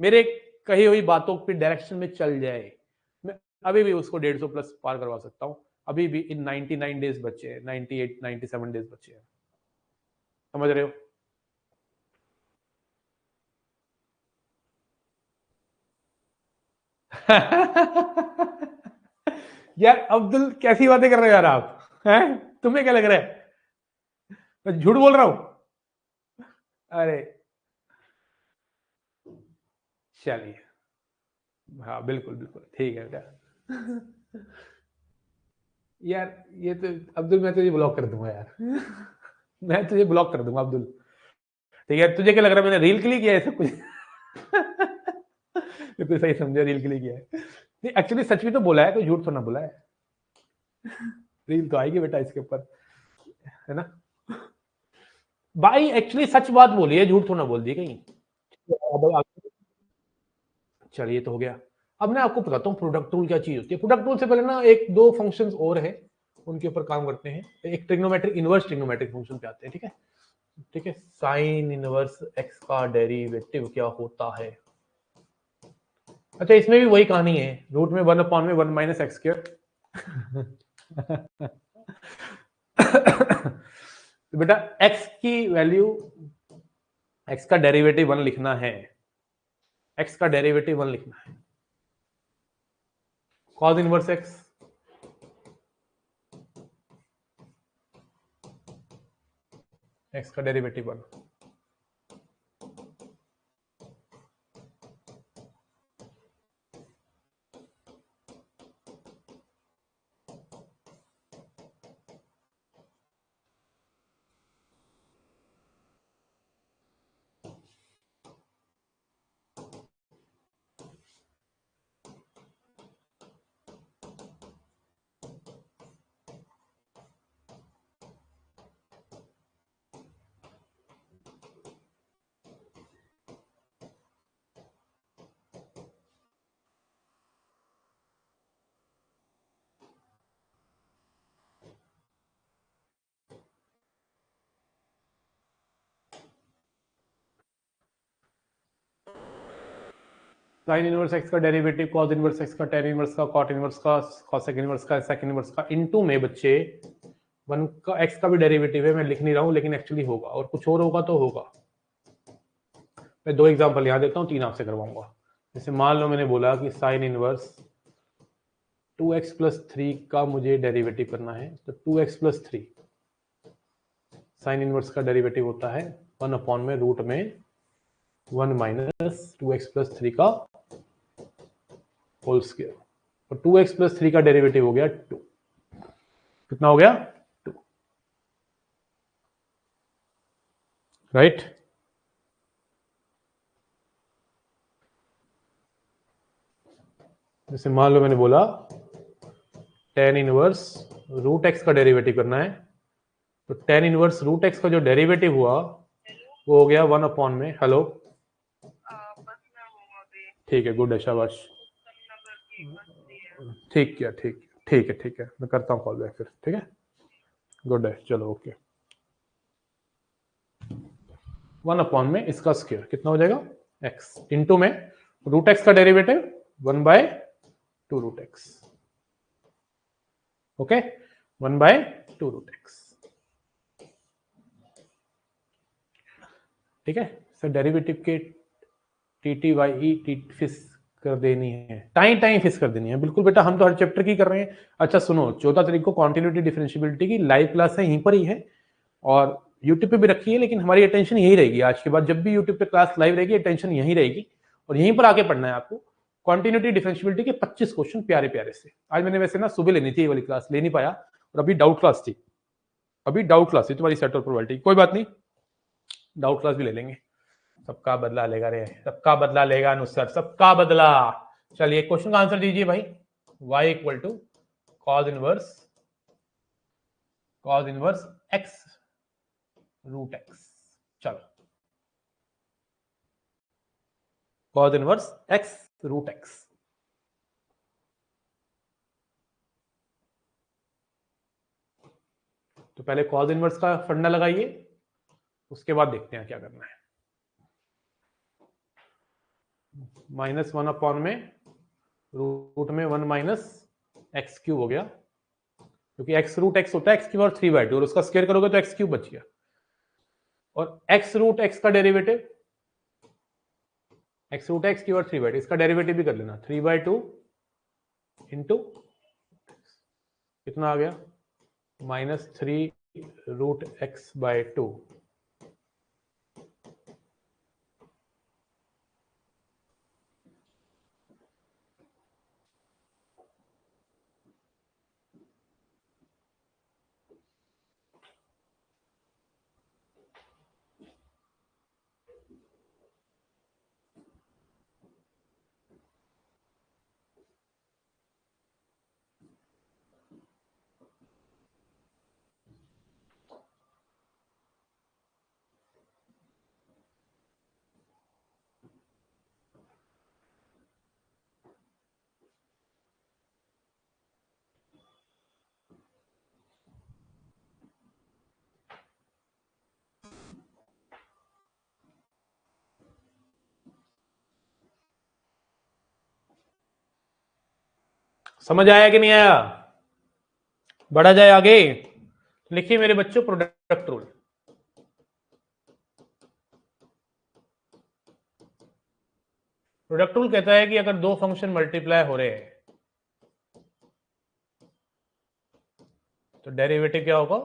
S1: मेरे कही हुई बातों की डायरेक्शन में चल जाए, मैं अभी भी उसको 150 प्लस पार करवा सकता हूं। अभी भी इन 99 डेज बचे हैं, 98 97 डेज बचे हैं। समझ रहे हो? यार अब्दुल, कैसी बातें कर रहे हो यार आप? हैं? तुम्हें क्या लग रहा है मैं झूठ बोल रहा हूं? अरे चलिए, हाँ बिल्कुल बिल्कुल ठीक है बेटा। यार ये तो अब्दुल, मैं तुझे ब्लॉक कर दूंगा यार। मैं तुझे ब्लॉक कर दूंगा अब्दुल। ठीक है, तुझे क्या लग रहा है मैंने रील के लिए किया है सब कुछ? बिल्कुल सही समझा, रील के लिए किया है। नहीं, एक्चुअली सच भी तो बोला है, कोई झूठ थोड़ा ना बोला है। रील तो आएगी बेटा इसके ऊपर, है ना? भाई एक्चुअली सच बात बोली है, झूठ थोड़ा ना बोल दी कहीं। चलिए तो हो गया। अब मैं आपको बताता हूँ प्रोडक्ट टूल क्या चीज होती है। प्रोडक्ट टूल से पहले ना एक दो फंक्शंस और है, उनके ऊपर काम करते हैं। एक ट्रिग्नोमेट्रिक, इनवर्स ट्रिग्नोमेट्रिक फंक्शन पे आते हैं। ठीक है, ठीक है। साइन इनवर्स एक्स का डेरिवेटिव क्या होता है? अच्छा, इसमें भी वही कहानी है, रूट में 1 में 1 माइनस एक्स स्क्वायर। तो बेटा x की वैल्यू, x का डेरिवेटिव 1 लिखना है, x का डेरिवेटिव 1 लिखना है। कॉस इनवर्स x, x का डेरिवेटिव 1। साइन इनवर्स एक्स का डेरिवेटिव कॉस इनवर्स एक्स का, टेन इनवर्स का, कॉट इनवर्स का, कॉसेक इनवर्स का, सेक इनवर्स का, इनटू में बच्चे 1 का एक्स का भी डेरिवेटिव है, मैं लिख नहीं रहा हूं लेकिन एक्चुअली होगा, और कुछ और होगा तो होगा। मैं 2 एग्जांपल यहां देता हूं, 3 आपसे करवाऊंगा। जैसे मान लो मैंने बोला कि साइन इनवर्स 2x प्लस 3 का मुझे डेरिवेटिव करना है, तो 2x प्लस 3 साइन इनवर्स का डेरिवेटिव होता है 1 में रूट में 1 माइनस 2x प्लस 3 का होल स्क्वायर। और 2x प्लस 3 का डेरिवेटिव हो गया 2। कितना हो गया? 2। राइट। जैसे मान लो मैंने बोला टेन इनवर्स रूट एक्स का डेरिवेटिव करना है, तो टेन इनवर्स रूट एक्स का जो डेरिवेटिव हुआ वो हो गया 1 में, हेलो ठीक है, गुड है, शाबाश, ठीक किया, ठीक है, मैं करता हूँ कॉल बैक फिर। ठीक है, गुड है, चलो ओके। 1 में इसका स्क्वायर कितना हो जाएगा? एक्स, इंटू में रूट एक्स का derivative 1/2 root X. Okay, 1/2 root X. ठीक है सर, डेरिवेटिव के टी टी वाई ई टी फिस कर देनी है, टाइम फिस कर देनी है। बिल्कुल बेटा, हम तो हर चैप्टर की कर रहे हैं। अच्छा सुनो, 14 तारीख को कॉन्टिन्यूटी डिफरेंशियबिलिटी की लाइव क्लास है, यहीं पर ही है, और यूट्यूब पे भी रखी है, लेकिन हमारी अटेंशन यही रहेगी आज के बाद। जब भी यूट्यूब पे क्लास लाइव रहेगी, अटेंशन यहीं रहेगी, और यहीं पर आके पढ़ना है आपको। कॉन्टिन्यूटी डिफरेंशियबिलिटी के 25 क्वेश्चन प्यारे प्यारे से। आज मैंने वैसे ना सुबह लेनी थी ये वाली क्लास, ले नहीं पाया, और अभी डाउट क्लास थी, तुम्हारी सेट और प्रोबेबिलिटी। कोई बात नहीं, डाउट क्लास भी ले लेंगे। सबका बदला लेगा रे, सबका बदला लेगा नुसरत, सबका बदला। चलिए क्वेश्चन का आंसर दीजिए भाई। y equal to cos inverse X root X. चलो, cos inverse X root x. तो पहले कॉज इनवर्स का फंडा लगाइए, उसके बाद देखते हैं क्या करना है। -1 अपॉन में रूट में 1 माइनस एक्स क्यूब हो गया, क्योंकि एक्स रूट एक्स होता है एक्स क्यूब और 3/2, और उसका स्क्वायर करोगे तो एक्स क्यूब बच गया। और एक्स रूट एक्स का derivative, x root x cube और 3/2, इसका डेरिवेटिव भी कर लेना, 3/2 इंटू कितना आ गया, -3√x/2। समझ आया कि नहीं आया? बढ़ा जाए आगे। लिखिए मेरे बच्चों प्रोडक्ट रूल। प्रोडक्ट रूल कहता है कि अगर दो फंक्शन मल्टीप्लाई हो रहे हैं तो डेरिवेटिव क्या होगा,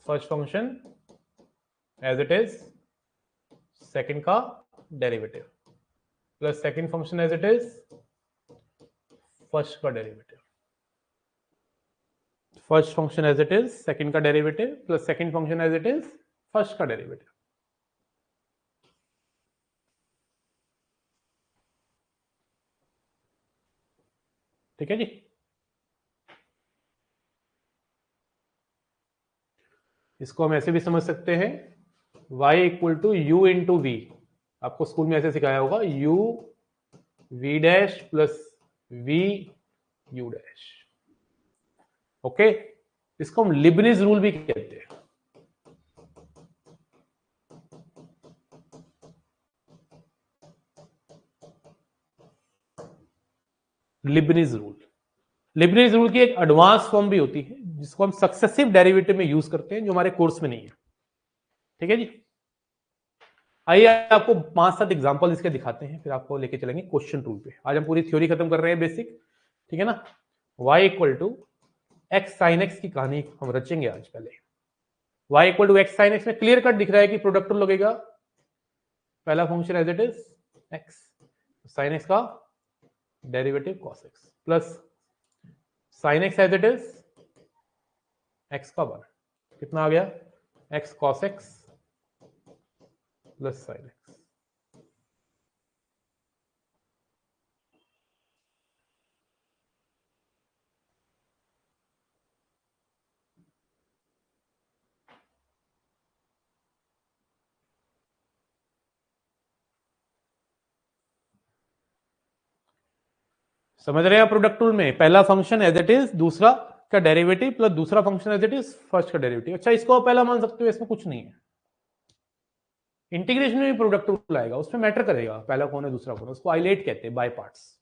S1: first function as it is, second का derivative, plus second function as it is, first का derivative, first function as it is, second का derivative, plus second function as it is, first का डेरिवेटिव। ठीक है जी। इसको हम ऐसे भी समझ सकते हैं, y equal to u into v. आपको स्कूल में ऐसे सिखाया होगा, u v dash plus v u dash. Okay, इसको हम लिबनिज रूल भी कहते हैं। लिबनिज रूल, लिबनिज रूल की एक एडवांस फॉर्म भी होती है जिसको हम सक्सेसिव डेरिवेटिव में यूज करते हैं, जो हमारे कोर्स में नहीं है। ठीक है जी। आइए आपको 5-7 एग्जांपल इसके दिखाते हैं, फिर आपको लेके चलेंगे क्वेश्चन रूल पे। आज हम पूरी थ्योरी खत्म कर रहे हैं बेसिक, ठीक है ना। y equal to x sine x की कहानी हम रचेंगे आज। पहले y equal to x sine X में क्लियर कट दिख रहा है कि प्रोडक्ट रूल लगेगा, पहला function as it is X, sine x का derivative cos x, plus sine X as it is X का 1, कितना आ गया, X cos x plus sine X. समझ रहे हैं प्रोडक्ट रूल में, पहला फंक्शन एज इट इज, दूसरा का डेरिवेटिव, प्लस दूसरा function as it is, first का डेरिवेटिव। अच्छा, इसको आप पहला मान सकते हो, इसमें कुछ नहीं है। इंटीग्रेशन में भी प्रोडक्ट रूल आएगा, उसमें मैटर करेगा पहला कौन है दूसरा कौन है, उसको आइलेट कहते हैं, बाय पार्ट्स।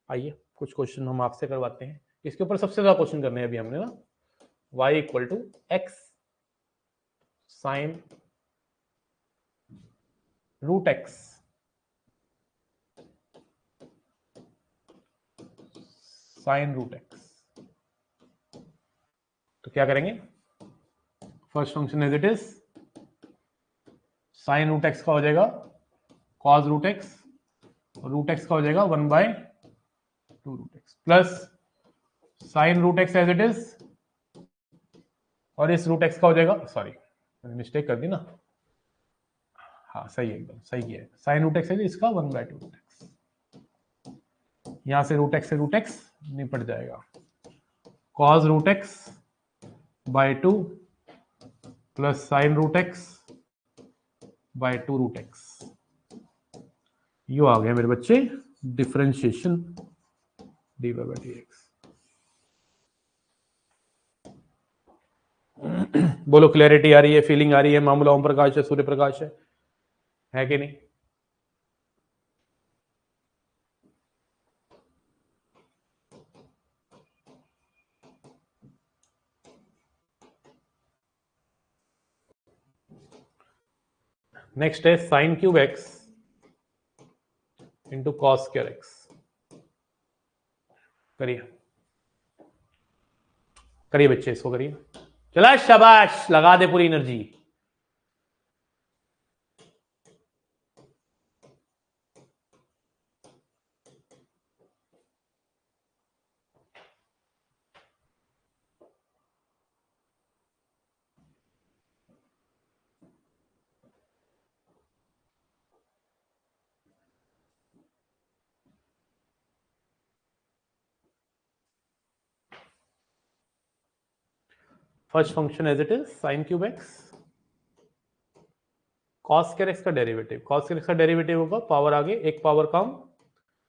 S1: आइए कुछ क्वेश्चन हम आपसे करवाते हैं, इसके ऊपर सबसे ज्यादा क्वेश्चन करने हैं अभी हमने ना। y equal to x sine root x, sine root x. तो क्या करेंगे, first function as it is, sine root x का हो जाएगा cos root x, root x का हो जाएगा 1/2 root x, plus sine root x as it is, और इस रूट एक्स का हो जाएगा, सॉरी मैंने मिस्टेक कर दी ना, हाँ सही है, एकदम सही किया है, साइन रूट एक्स है इसका 1/2 रूट एक्स, यहां से रूट एक्स निपट जाएगा, cos root X by 2 plus sine root X by 2 root X. यो आ गया मेरे बच्चे डिफरेंशिएशन dy by dx। बोलो क्लैरिटी आ रही है, फीलिंग आ रही है, मामूला ओम प्रकाश है, सूर्य प्रकाश है कि नहीं? नेक्स्ट है sign cube x into cos square x. करिए करिए बच्चे, इसको करिए। चला शाबाश, लगा दे पूरी energy. First function as it is sine cube x, cos square x का डेरिवेटिव, कॉस स्क्वायर एक्स का डेरिवेटिव होगा पावर आगे एक पावर कम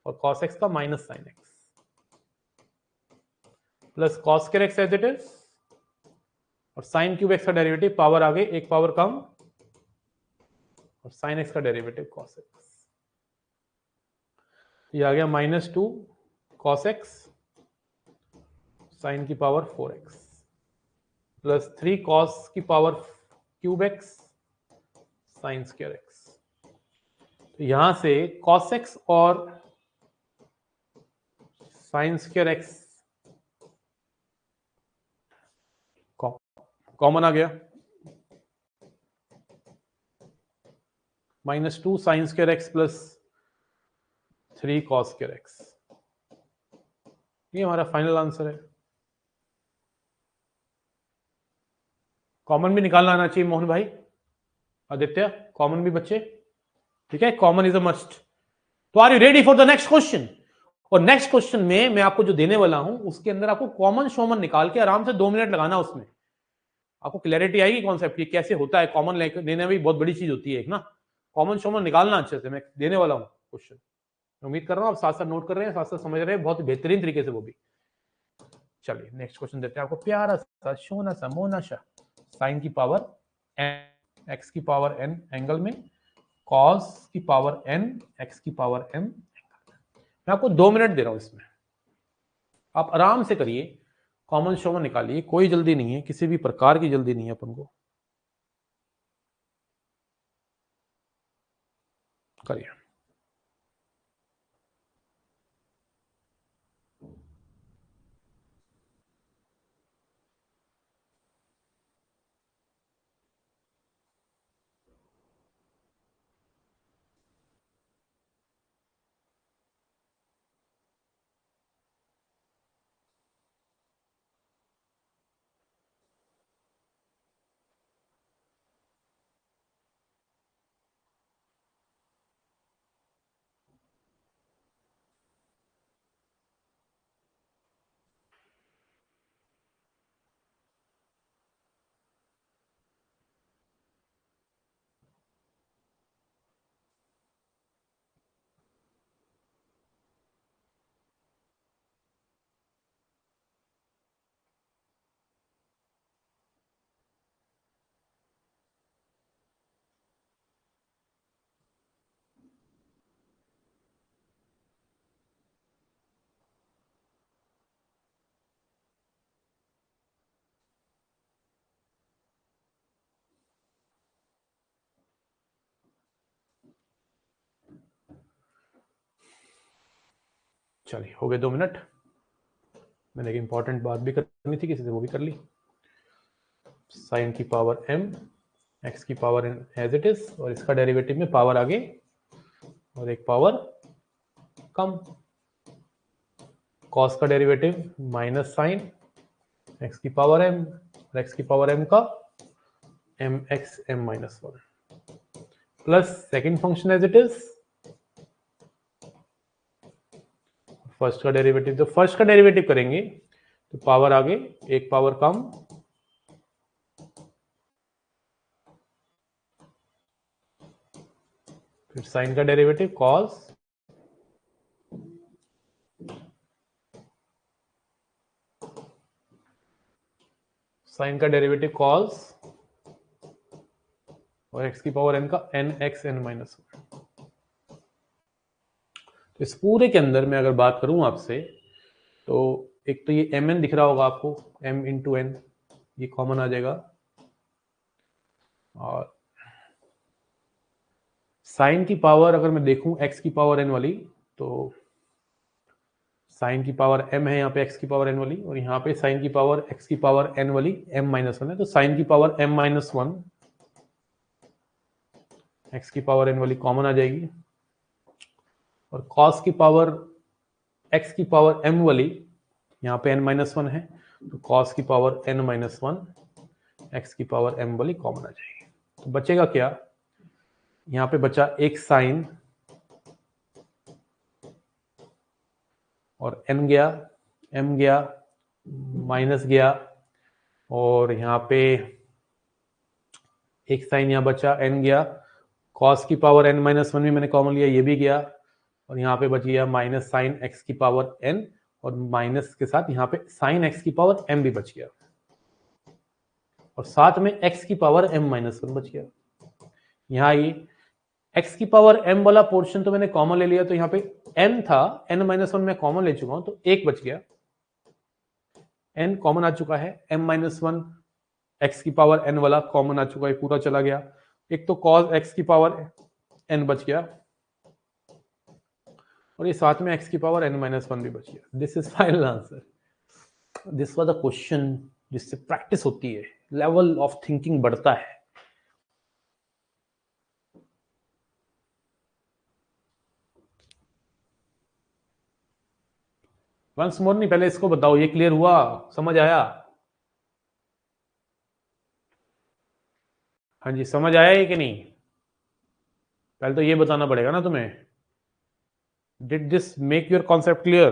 S1: और कॉस एक्स का minus sine x plus cos square x as it is और साइन क्यूब एक्स का डेरिवेटिव पावर आगे एक पावर कम और साइन एक्स का डेरिवेटिव कॉस एक्स। ये आ गया -2 कॉस एक्स साइन की पावर 4x प्लस 3 कॉस की power cube x sign square x. तो यहां से कॉस एक्स और साइन स्क्वायर एक्स कॉमन आ गया, -2 sign square x plus 3 cos square x. ये हमारा फाइनल आंसर है। कॉमन भी निकालना आना चाहिए मोहन भाई, आदित्य कॉमन भी बच्चे, ठीक है, कॉमन इज अ मस्ट। तो are you ready for the next question? और नेक्स्ट क्वेश्चन में मैं आपको जो देने वाला हूं उसके अंदर आपको कॉमन शॉमन निकाल के आराम से 2 मिनट लगाना, उसमें आपको क्लैरिटी आएगी कॉन्सेप्ट की कैसे होता है। कॉमन लेने में भी बहुत बड़ी चीज होती है एक ना, कॉमन शॉमन निकालना अच्छे से। मैं देने वाला हूं क्वेश्चन, उम्मीद कर रहा हूं आप साथ साथ नोट कर रहे हैं, साथ साथ समझ रहे हैं बहुत बेहतरीन तरीके से वो भी। चलिए नेक्स्ट क्वेश्चन देते हैं आपको, प्यारा सा सोना सा मोना सा, साइन की पावर n एक्स की पावर n एंगल में कॉस की पावर n एक्स की पावर m। मैं आपको 2 मिनट दे रहा हूं इसमें, आप आराम से करिए, कॉमन शॉमन निकालिए, कोई जल्दी नहीं है, किसी भी प्रकार की जल्दी नहीं है अपन को, करिए। चलिए हो गए 2 मिनट। मैंने एक इंपॉर्टेंट बात भी करनी थी किसी से, वो भी कर ली। साइन की पावर m एक्स की power n as it is और इसका डेरिवेटिव में पावर आगे और एक पावर कम, कॉस का डेरिवेटिव माइनस साइन एक्स की पावर m और एक्स की पावर m का m x m माइनस 1 प्लस second function as it is first का डेरिवेटिव। तो फर्स्ट का डेरिवेटिव करेंगे तो पावर आगे एक पावर कम फिर साइन का डेरिवेटिव कॉस साइन का डेरिवेटिव कॉस और x की पावर n का n(x(n-1). तो इस पूरे के अंदर मैं अगर बात करूं आपसे, तो एक तो ये mn दिख रहा होगा आपको, m इंटू n, ये कॉमन आ जाएगा। और साइन की पावर अगर मैं देखूं x की पावर n वाली, तो साइन की पावर m है यहाँ पे x की पावर n वाली, और यहाँ पे साइन की पावर x की पावर n वाली m-1 है, तो साइन की पावर m-1 x की पावर n वाली कॉमन आ जाएगी, और cos की पावर x की पावर m वाली यहाँ पे n-1 है, तो cos की पावर n-1 x की पावर m वाली कॉमन आ जाएगी। तो बचेगा क्या, यहाँ पे बचा एक साइन और n गया, m गया, माइनस गया, और यहाँ पे एक साइन यहाँ बचा, n गया, cos की पावर n-1 भी मैंने कॉमन लिया, ये भी गया, और यहाँ पे बच गया माइनस साइन x की पावर n, और माइनस के साथ यहाँ पे साइन x की पावर m भी बच गया, और साथ में x की पावर m-1 बच गया। यहाँ ये x की पावर m वाला पोर्शन तो मैंने कॉमन ले लिया, तो यहाँ पे n था, n-1 मैं कॉमन ले चुका हूं, तो एक बच गया, n कॉमन आ चुका है, m-1 x की पावर n वाला कॉमन आ चुका है, पूरा चला गया, एक तो cos x की पावर n बच गया, और ये साथ में x की पावर n-1 भी बच गया। This is final answer. This was the question जिससे प्रैक्टिस होती है, लेवल ऑफ थिंकिंग बढ़ता है। वंस मोर नहीं, पहले इसको बताओ, ये क्लियर हुआ, समझ आया? हाँ जी, समझ आया है कि नहीं? पहले तो ये बताना पड़ेगा ना तुम्हें। Did this make your concept clear?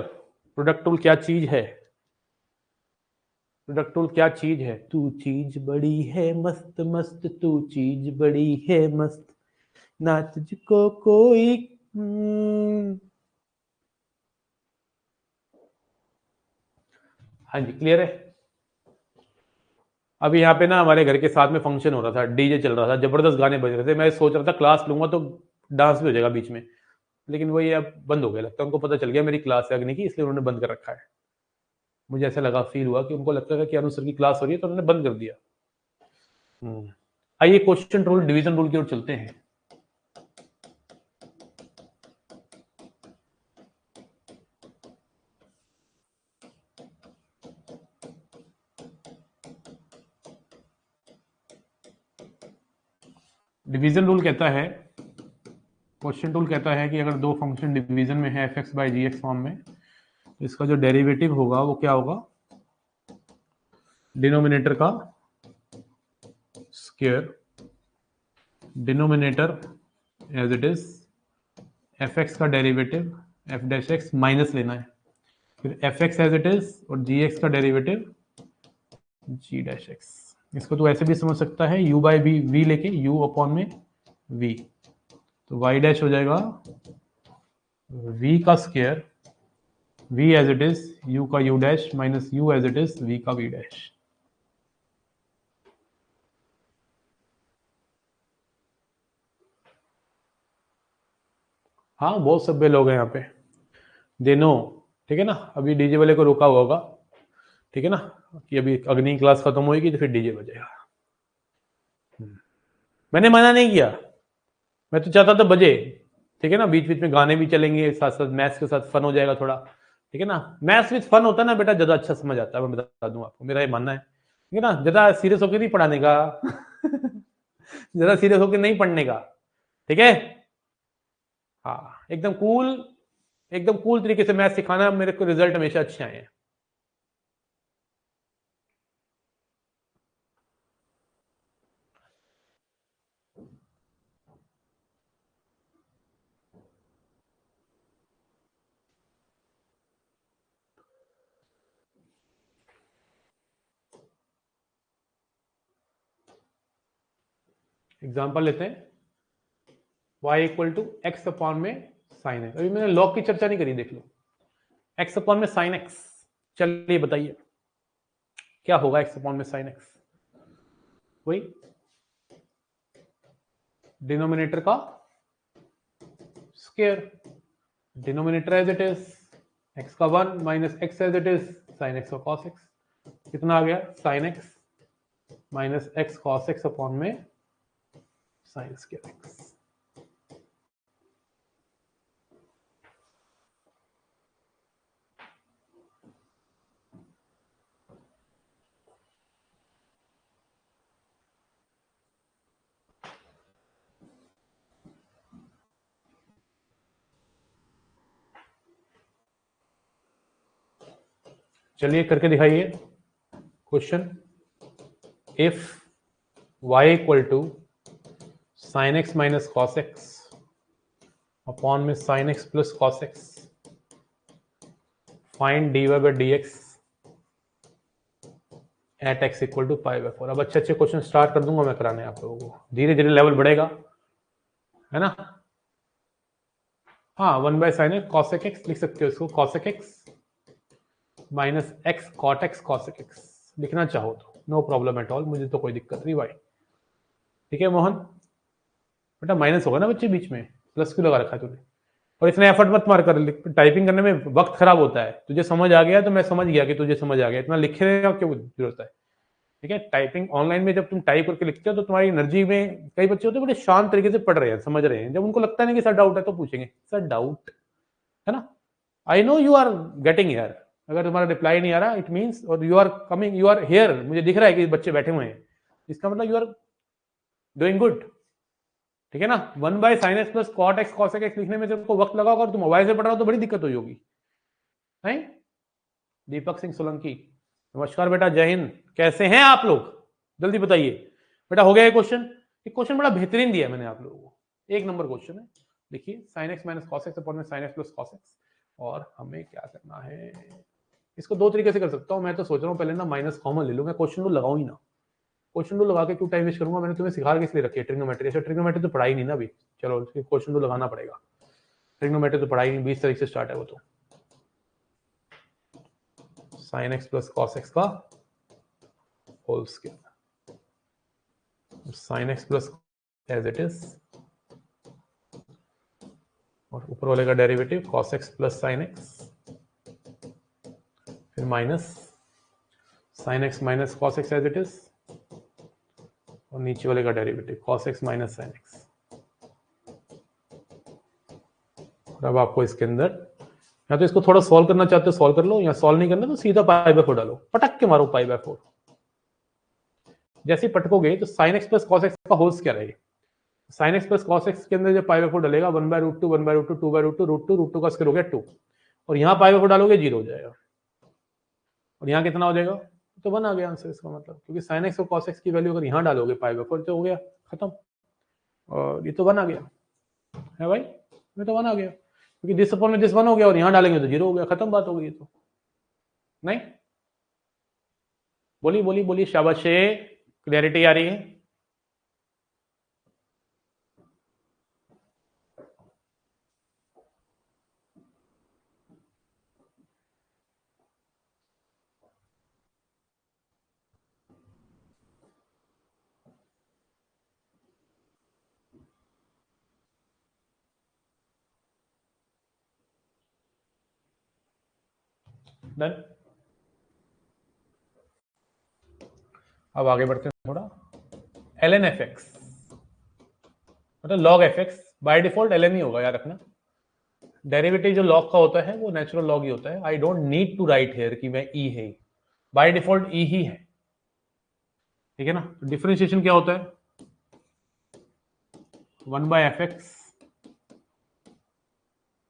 S1: Product tool क्या चीज है? प्रोडक्ट टूल क्या चीज है? तू चीज बड़ी है मस्त मस्त, तू चीज बड़ी है मस्त, ना तुझको कोई हाँ जी, क्लियर है। अभी यहाँ पे ना हमारे घर के साथ में फंक्शन हो रहा था, डीजे चल रहा था, जबरदस्त गाने बज रहे थे, मैं सोच रहा था क्लास लूंगा तो डांस भी हो जाएगा बीच में, लेकिन वही अब बंद हो गया, लगता है उनको पता चल गया मेरी क्लास है अग्नि की, इसलिए उन्होंने बंद कर रखा है। मुझे ऐसा लगा, फील हुआ कि उनको लगता है कि अनु सर की क्लास हो रही है, तो उन्होंने बंद कर दिया। आइए क्वेश्चन रूल, डिवीजन रूल की ओर चलते हैं। डिवीजन रूल कहता है, क्वेश्चन टूल कहता है कि अगर दो फंक्शन डिवीजन में है f(x) by ji x form में, तो इसका जो डेरिवेटिव होगा वो क्या होगा, डिनोमिनेटर का square, denominator as it is, f(x) का डेरिवेटिव f'(x) माइनस लेना है, फिर f(x) एज इट इज, और gx का डेरिवेटिव g'(x). इसको तो ऐसे भी समझ सकता है, u बाई v लेके, u अपॉन में v, तो y डैश हो जाएगा v का square, v as it is, u का u dash minus u as it is, v का v डैश। हाँ, बहुत सभ्य लोग हैं यहाँ पे, दे नो, ठीक है ना। अभी डीजे वाले को रोका हुआ होगा, ठीक है ना, कि अभी अग्नि क्लास खत्म होगी तो फिर डीजे बजेगा। मैंने मना नहीं किया, मैं तो चाहता था बजे, ठीक है ना, बीच बीच में गाने भी चलेंगे, साथ साथ मैथ्स के साथ फन हो जाएगा थोड़ा, ठीक है ना। मैथ्स विद फन होता है ना बेटा, ज्यादा अच्छा समझ आता है, मैं बता दूं आपको, मेरा ये मानना है, ठीक है ना। ज्यादा सीरियस होकर नहीं पढ़ाने का ज्यादा सीरियस होकर नहीं पढ़ने का, ठीक है। हाँ, एकदम कूल, एकदम कूल तरीके से मैथ सिखाना, मेरे को रिजल्ट हमेशा अच्छे आए हैं। एग्जाम्पल लेते हैं, y equal to x upon में साइन एक्स। अभी मैंने लॉग की चर्चा नहीं करी, देख लो, x अपॉन में साइन एक्स। चलिए बताइए, क्या होगा x अपॉन में साइन एक्स, वही डिनोमिनेटर का square, denominator as it is x का 1 minus x as it is sine x और कॉस एक्स, कितना आ गया sine x minus x cos x upon में साइन स्क्वायर एक्स। चलिए करके दिखाइए question, if y equal to sine x minus cos x upon में sine x plus cos X, find dy by D X at X equal to pi by 4। अब अच्छे अच्छे क्वेश्चन स्टार्ट कर दूंगा मैं कराने आप लोगों को, धीरे धीरे लेवल बढ़ेगा, है ना। हाँ 1 by sine x cosec x लिख सकते हो इसको, cosec x minus x cot x cosec x लिखना चाहो तो नो प्रॉब्लम एट ऑल, मुझे तो कोई दिक्कत नहीं भाई। ठीक है मोहन, बेटा माइनस होगा ना बच्चे बीच में, प्लस क्यों लगा रखा है तूने, और इतना एफर्ट मत मार कर, टाइपिंग करने में वक्त खराब होता है। तुझे समझ आ गया तो मैं समझ गया कि तुझे समझ आ गया, इतना लिखने का क्यों जरूरत है। ठीक है, टाइपिंग ऑनलाइन में जब तुम टाइप करके लिखते हो तो तुम्हारी एनर्जी में, कई बच्चे होते हैं बड़े शांत तरीके से पढ़ रहे हैं समझ रहे हैं, जब उनको लगता नहीं कि सर डाउट है तो पूछेंगे सर डाउट है ना, I know you are getting here, अगर तुम्हारा रिप्लाई नहीं आ रहा इट मीन्स, और you are coming, you are here, मुझे दिख रहा है कि बच्चे बैठे हुए हैं, इसका मतलब यू आर डूइंग गुड। ठीक है ना, 1 by sine x plus cot x cosec x लिखने में तुमको वक्त लगा होगा और तुम मोबाइल से पढ़ रहे हो तो बड़ी दिक्कत हुई होगी। नहीं, दीपक सिंह सोलंकी नमस्कार बेटा, जय हिंद, कैसे हैं आप लोग, जल्दी बताइए बेटा। हो गया ये क्वेश्चन, ये क्वेश्चन बड़ा बेहतरीन दिया है मैंने आप लोगों को, एक नंबर क्वेश्चन है। देखिए sine x minus cos x upon में sine x plus cos X, और हमें क्या करना है, इसको दो तरीके से कर सकता हूं। मैं तो सोच रहा हूं पहले ना माइनस कॉमन ले लूं, मैं क्वेश्चन रूल लगाऊं ही ना, क्वेश्चन रूल लगा के क्यों टाइम वेस्ट करूंगा, मैंने तुम्हें सिखा के इसलिए रखी है ट्रिग्नोमेट्री, अच्छा ट्रिग्नोमेट्री तो पढ़ाई नहीं ना अभी, चलो क्वेश्चन रूल लगाना पड़ेगा, ट्रिग्नोमेट्री तो पढ़ाई नहीं, 20 तारीख से स्टार्ट है वो तो। Sine x plus cos x का whole square, sine x plus as it is, और ऊपर वाले का derivative cos x plus sine x, फिर minus sine x minus cos x as it is, और नीचे वाले का derivative cos x minus sine x. और अब आपको इसके अंदर, या तो इसको थोड़ा सॉल्व करना चाहते हो सॉल्व कर लो, या सॉल्व नहीं करना तो सीधा पाई बाय 4 डालो, पटक के मारो पाई बाय 4। जैसे पटकोगे तो sine x plus cos x का होल क्या रहेगा, sine x plus cos x के अंदर जब पाई बाय 4 डलेगा 1 by root two 1 by root two 2 by root two root two का स्क्वायर हो गया 2, और यहाँ पाई बाय 4 डालोगे 0 हो जाएगा, और यहाँ कितना हो जाएगा, तो 1 आ गया आंसर इसका मतलब, क्योंकि साइन एक्स और कॉस एक्स की वैल्यू अगर यहाँ डालोगे पाई बाय 4 तो हो गया खत्म, और ये तो 1 आ गया है भाई, ये तो 1 आ गया, क्योंकि दिस अपॉन में दिस 1 हो गया, और यहाँ डालेंगे तो 0 हो गया, खत्म बात हो गई। तो नहीं, बोली बोली बोली, शाबाश, क्लैरिटी आ रही है। डन, अब आगे बढ़ते हैं थोड़ा, ln एफ एक्स मतलब log F x, by default ln ही होगा याद रखना, डेरिवेटिव जो log का होता है वो नेचुरल log ही होता है, I don't need to write here कि मैं e है, बाय डिफॉल्ट e ही है। ठीक है ना, डिफरेंशिएशन क्या होता है, 1 बाय एफ एक्स,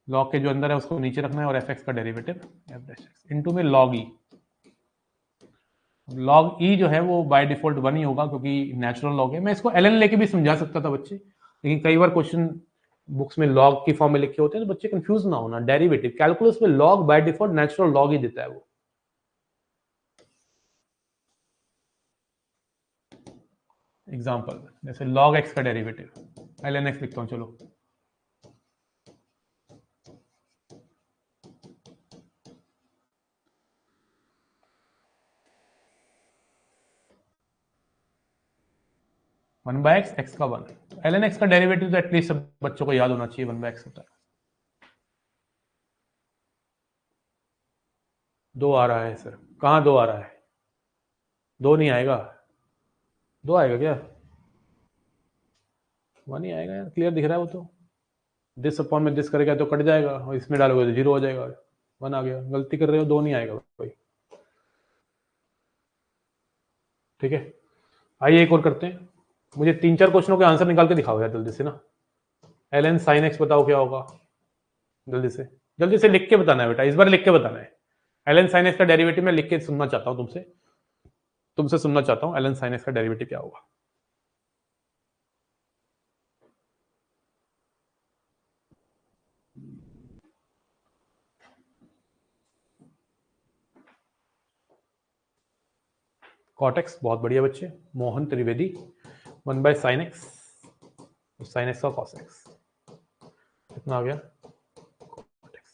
S1: लॉग के जो अंदर है उसको नीचे रखना है, और एफ एक्स का derivative F dash x into में log e, लॉग ई जो है वो बाय डिफॉल्ट 1 ही होगा क्योंकि नेचुरल लॉग है। मैं इसको ln लेके भी समझा सकता था बच्चे, लेकिन कई बार क्वेश्चन बुक्स में लॉग की फॉर्म में लिखे होते हैं तो बच्चे कंफ्यूज ना होना, डेरिवेटिव कैलकुलस में log by default natural log ही देता है वो। एग्जांपल जैसे log x का डेरिवेटिव ln x लिखता हूं, चलो 1/x, x का 1। ln x का डेरिवेटिव तो एटलीस्ट बच्चों को याद होना चाहिए, 1/x होता है। 2 आ रहा है सर, कहाँ 2 आ रहा है? 2 नहीं आएगा, 2 आएगा क्या? 1 ही आएगा यार, क्लियर दिख रहा है वो तो। दिस अपॉन में दिस करेगा तो कट जाएगा, और इसमें डालोगे तो 0 हो जाएगा। 1 आ गया, गलती कर रहे हो, 2 नहीं आएगा भाई। ठीक है, आइए एक और करते हैं। मुझे 3-4 क्वेश्चनों के आंसर निकाल के दिखाओ यार जल्दी से ना। ln sin x बताओ क्या होगा, जल्दी से लिख के बताना है बेटा, इस बार लिख के बताना है। ln sin x का डेरिवेटिव मैं लिख के सुनना चाहता हूँ तुमसे सुनना चाहता हूँ ln sin x का डेरिवेटिव क्या होगा। cot x, बहुत बढ़िया बच्चे, Mohan Trivedi. 1/sin x, sin x का cos x कितना आ गया? cot x।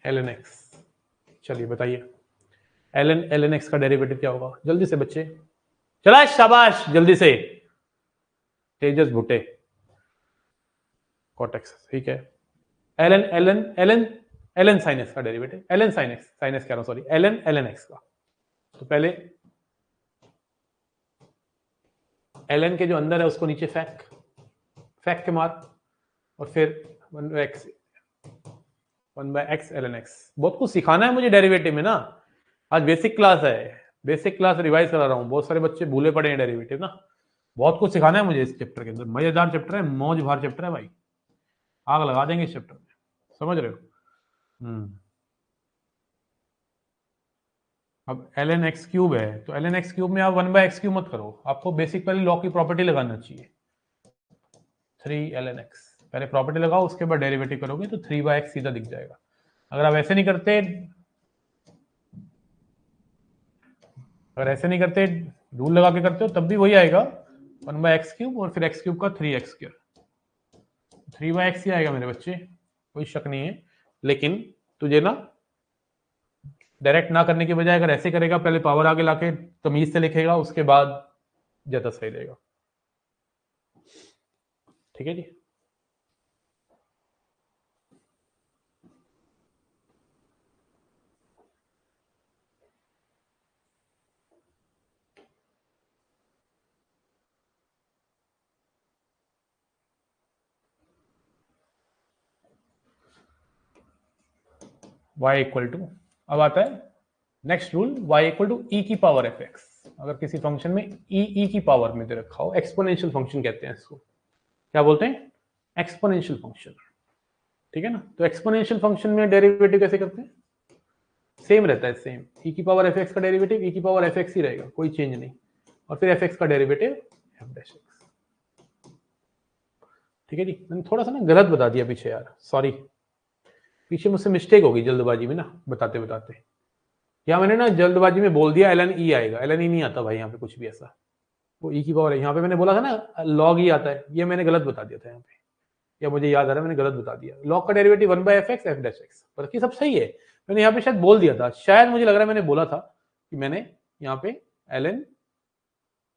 S1: ln x, चलिए बताइए ln x का डेरिवेटिव क्या होगा, जल्दी से बच्चे, चला शाबाश, जल्दी से। तेजस भुट्टे, cot x, ठीक है। ln sin x का derivative, ln sin x, sin x कह रहा हूं, सॉरी, ln x का। तो पहले ln के जो अंदर है उसको नीचे फेंक के मार, और फिर 1/x ln x। बहुत कुछ सिखाना है मुझे डेरिवेटिव में ना, आज बेसिक क्लास है, बेसिक क्लास रिवाइज करा रहा हूँ, बहुत सारे बच्चे भूले पड़े हैं डेरिवेटिव ना। बहुत कुछ सिखाना है मुझे इस चैप्टर के अंदर, मजेदार चैप्टर है, मौज भर चैप्टर है भाई, आग लगा देंगे इस चैप्टर में, समझ रहे हो? अब ln x क्यूब है, तो ln x क्यूब में आप 1/x क्यूब मत करो, आपको बेसिक पहले लॉ की प्रॉपर्टी लगाना चाहिए। 3 ln x, पहले प्रॉपर्टी लगाओ, उसके बाद डेरिवेटिव करोगे तो 3/x सीधा दिख जाएगा। अगर आप ऐसे नहीं करते, रूल लगा के करते हो, तब भी वही आएगा, 1/x क्यूब और फिर x क्यूब का 3x स्क्वायर, 3/x ही आएगा मेरे बच्चे, कोई शक नहीं है। लेकिन तुझे ना डायरेक्ट ना करने की बजाय अगर ऐसे करेगा, पहले पावर आगे लाके तमीज से लिखेगा, उसके बाद ज्यादा सही रहेगा। ठीक है जी। y इक्वल टू, अब आता है next rule, y equal to e की पावर एफ एक्स। अगर किसी फंक्शन में ई की पावर में दे रखा हो, एक्सपोनेंशियल फंक्शन कहते हैं इसको, क्या बोलते हैं? एक्सपोनेंशियल फंक्शन, ठीक है ना। तो एक्सपोनेंशियल फंक्शन में डेरिवेटिव कैसे करते हैं? सेम रहता है, सेम, ई की पावर एफ एक्स का डेरिवेटिव ई की पावर एफ एक्स ही रहेगा, कोई चेंज नहीं, और फिर एफ एक्स का डेरिवेटिव एफ डैश एक्स। ठीक है जी, मैंने थोड़ा सा ना गलत बता दिया पीछे यार, सॉरी, पीछे मुझसे मिस्टेक होगी जल्दबाजी में ना, बताते बताते, या मैंने ना जल्दबाजी में बोल दिया ln e आएगा, ln e नहीं आता भाई यहाँ पे कुछ भी ऐसा, वो e की पावर है, यहाँ पे मैंने बोला था ना log e आता है, ये मैंने गलत बता दिया था यहाँ पे, या मुझे याद आ रहा है मैंने गलत बता दिया, log का derivative 1/fx f dash x, बल्कि सब सही है, मैंने यहाँ पे शायद बोल दिया था, शायद मुझे लग रहा है मैंने बोला था कि मैंने यहाँ पे ln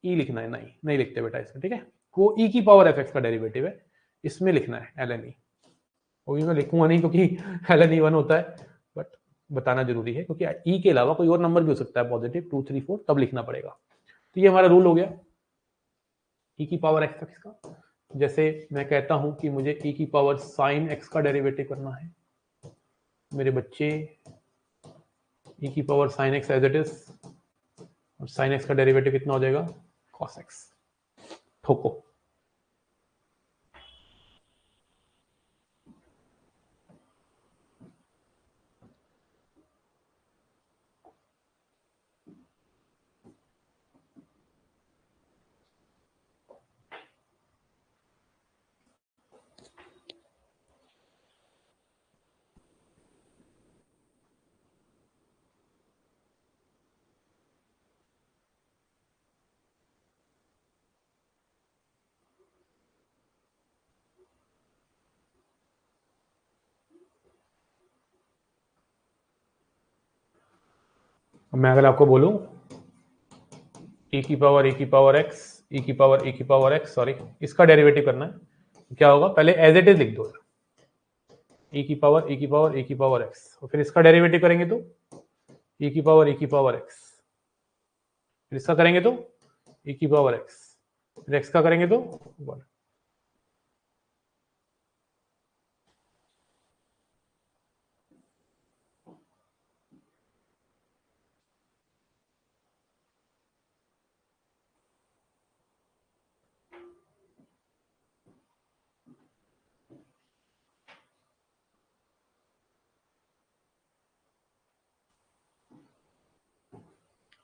S1: e लिखना है, नहीं नहीं लिखते बेटा इसमें, ठीक है, वो e की पावर f x का डेरिवेटिव है, इसमें लिखना है ln e, वो भी मैं लिखूंगा नहीं क्योंकि ln e 1 होता है, बट बताना जरूरी है क्योंकि e के अलावा कोई और नंबर भी हो सकता है पॉजिटिव 2 3 4, तब लिखना पड़ेगा। तो ये हमारा रूल हो गया e की पावर x का। जैसे मैं कहता हूं कि मुझे e की पावर साइन x का डेरिवेटिव करना है, मेरे बच्चे e की power sine x as it is, और साइन x का डेरिवेटिव कितना हो जाएगा? cos x। ठोको। मैं अगर आपको बोलूं e की पावर x e की पावर x, सॉरी, इसका डेरिवेटिव करना है, तो क्या होगा, पहले एज इट इज लिख दो, e की पावर x, और फिर इसका डेरिवेटिव करेंगे तो e की पावर x, फिर इसका करेंगे तो e की पावर x, फिर x का करेंगे तो 1।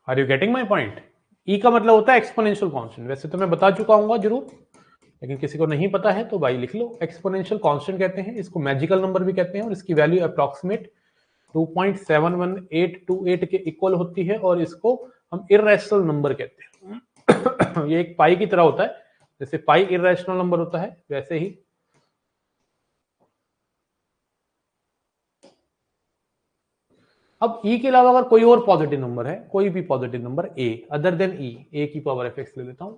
S1: Are you getting my point? E का मतलब होता है एक्सपोनेंशियल कांस्टेंट, वैसे तो मैं बता चुका हूँ जरूर, लेकिन किसी को नहीं पता है तो भाई लिख लो। एक्सपोनेंशियल कांस्टेंट कहते हैं इसको, मैजिकल नंबर भी कहते हैं, और इसकी वैल्यू अप्रॉक्सीमेट 2.71828 के इक्वल होती है, और इसको हम इरेशनल नंबर कहते हैं। ये एक पाई की तरह होता है, जैसे पाई इरेशनल नंबर होता है वैसे ही। अब e के अलावा अगर कोई और पॉजिटिव नंबर है, कोई भी positive number a other than e की पावर fx ले लेता हूं,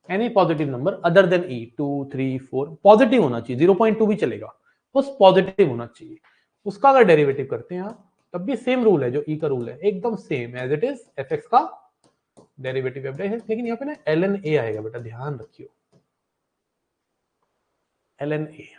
S1: any positive number other than e, 2 3 4, positive होना चाहिए, 0.2 भी चलेगा, बस पॉजिटिव होना चाहिए। उसका अगर डेरिवेटिव करते हैं आप, तब भी सेम रूल है जो e का रूल है, एकदम same as it is, fx का डेरिवेटिव है, लेकिन यहाँ पे ना ln a आएगा बेटा, ध्यान रखियो, ln a।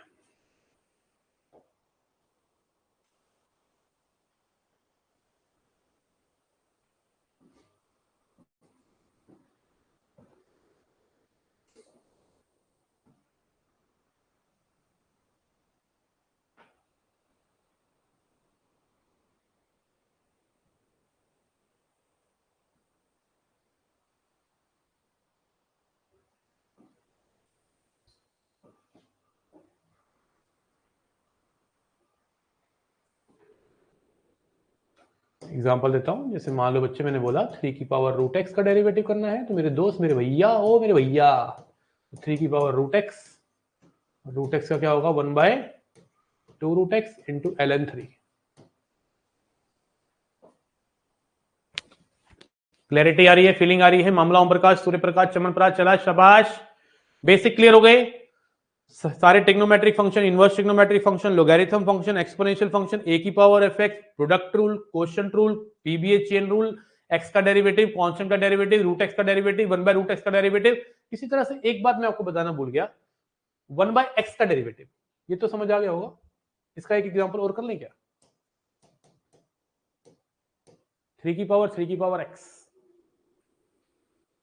S1: एग्जाम्पल देता हूं, जैसे मान लो बच्चे, मैंने बोला 3 की पावर रूट एक्स का डेरिवेटिव करना है, तो मेरे दोस्त, मेरे भैया, ओ मेरे भैया, 3 की पावर रूट एक्स का क्या होगा, 1/2 root x into ln 3। Clarity आ रही है, फीलिंग आ रही है? मामला ओम प्रकाश, सूर्य प्रकाश, चमन प्रकाश, चला, शाबाश, बेसिक क्लियर हो गए। सारे trigonometric function, inverse trigonometric function, logarithm function, exponential function, a की power f x, product rule, quotient rule, पीबीए चेन रूल, एक्स का डेरिवेटिव, कांस्टेंट का डेरिवेटिव, रूट एक्स का डेरिवेटिव, 1/√x का डेरिवेटिव। इसी तरह से एक बात मैं आपको बताना भूल गया, 1/x का डेरिवेटिव, ये तो समझ आ गया होगा। इसका एक एग्जांपल और कर लें क्या? 3 की पावर x,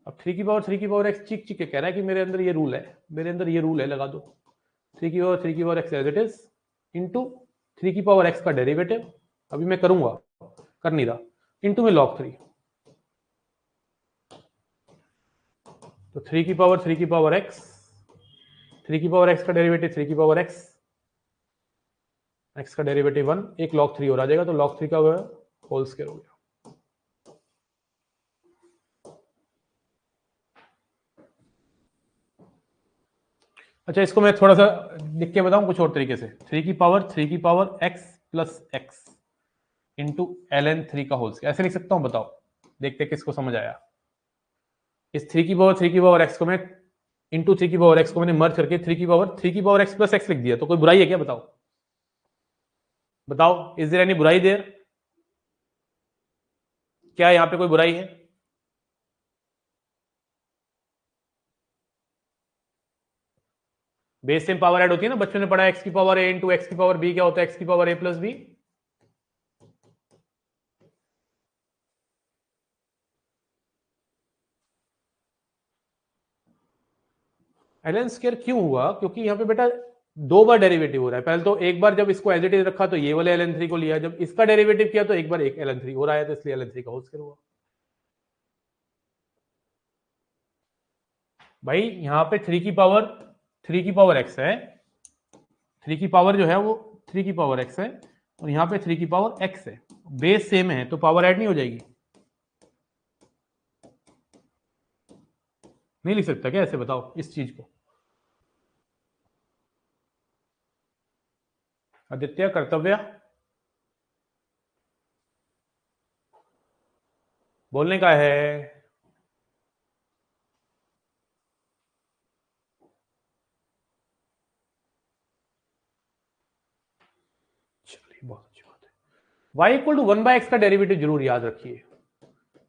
S1: अब 3 की पावर x चिक चिक के कह रहा है कि मेरे अंदर ये रूल है, मेरे अंदर ये रूल है, लगा दो 3 की power x as it is into 3 की पावर x का डेरिवेटिव, अभी मैं करूंगा, कर नहीं रहा, इंटू में log 3, तो 3 की पावर x, 3 की पावर x का डेरिवेटिव 3 की पावर x का डेरिवेटिव 1, एक log 3 और आ जाएगा, तो log 3 का होल स्क्वायर हो गया। अच्छा, इसको मैं थोड़ा सा लिख के बताऊं कुछ और तरीके से, 3 की power x plus x into ln 3 का होल स्क्वायर, ऐसे लिख सकता हूं, बताओ, देखते किसको समझ आया। इस 3 की पावर x को मैं इंटू 3 की पावर x को मैंने मर्ज करके 3 की पावर x प्लस एक्स लिख दिया, तो कोई बुराई है क्या? बताओ बताओ, इज देयर एनी बुराई देयर? क्या यहां पे कोई बुराई है? बेस सेम पावर ऐड होती है ना, बच्चों ने पढ़ा एक्स की पावर a इंटू एक्स की पावर b, क्या होता है एक्स की power a plus b. ln square क्यों हुआ? क्योंकि यहाँ पे बेटा दो बार डेरिवेटिव हो रहा है, पहले तो एक बार जब इसको एज इट इज रखा तो ये वाले ln 3 को लिया, जब इसका डेरिवेटिव किया तो एक बार एक ln 3 हो रहा है, तो इसलिए ln 3 का होल स्क्वायर हुआ। भाई यहाँ पे 3 की पावर x है, 3 की पावर जो है वो 3 की पावर x है, और यहाँ पे 3 की पावर x है, बेस सेम है तो पावर ऐड नहीं हो जाएगी? नहीं लिख सकता क्या ऐसे? बताओ इस चीज को। आदित्य, कर्तव्य, बोलने का है। चलिए बहुत अच्छी बात है। y इक्वल टू 1/x का डेरिवेटिव जरूर याद रखिए।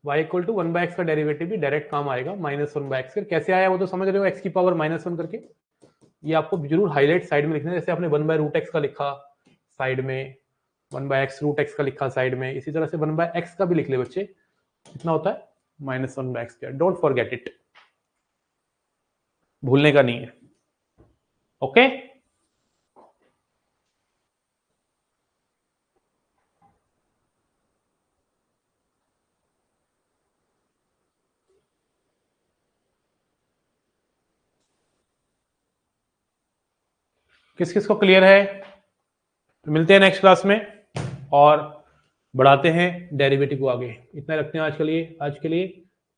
S1: y इक्वल टू 1/x का डेरिवेटिव भी डायरेक्ट काम आएगा -1/x कर। कैसे आया वो तो समझ रहे हो, x की पावर -1 करके। ये आपको जरूर हाईलाइट साइड में लिखना है, जैसे आपने 1/√x का लिखा साइड में, 1/x√x का लिखा साइड में, इसी तरह से 1/x का भी लिख ले बच्चे। कितना होता है -1/x²। डोंट फॉरगेट इट, भूलने का नहीं है। ओके किस किस को क्लियर है? तो मिलते हैं नेक्स्ट क्लास में और बढ़ाते हैं डेरिवेटिव को आगे। इतना रखते हैं आज के लिए।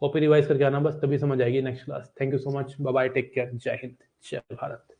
S1: कॉपी रिवाइज करके आना बस, तभी समझ आएगी next class. Thank you so much, bye bye, take care, जय हिंद, जय भारत।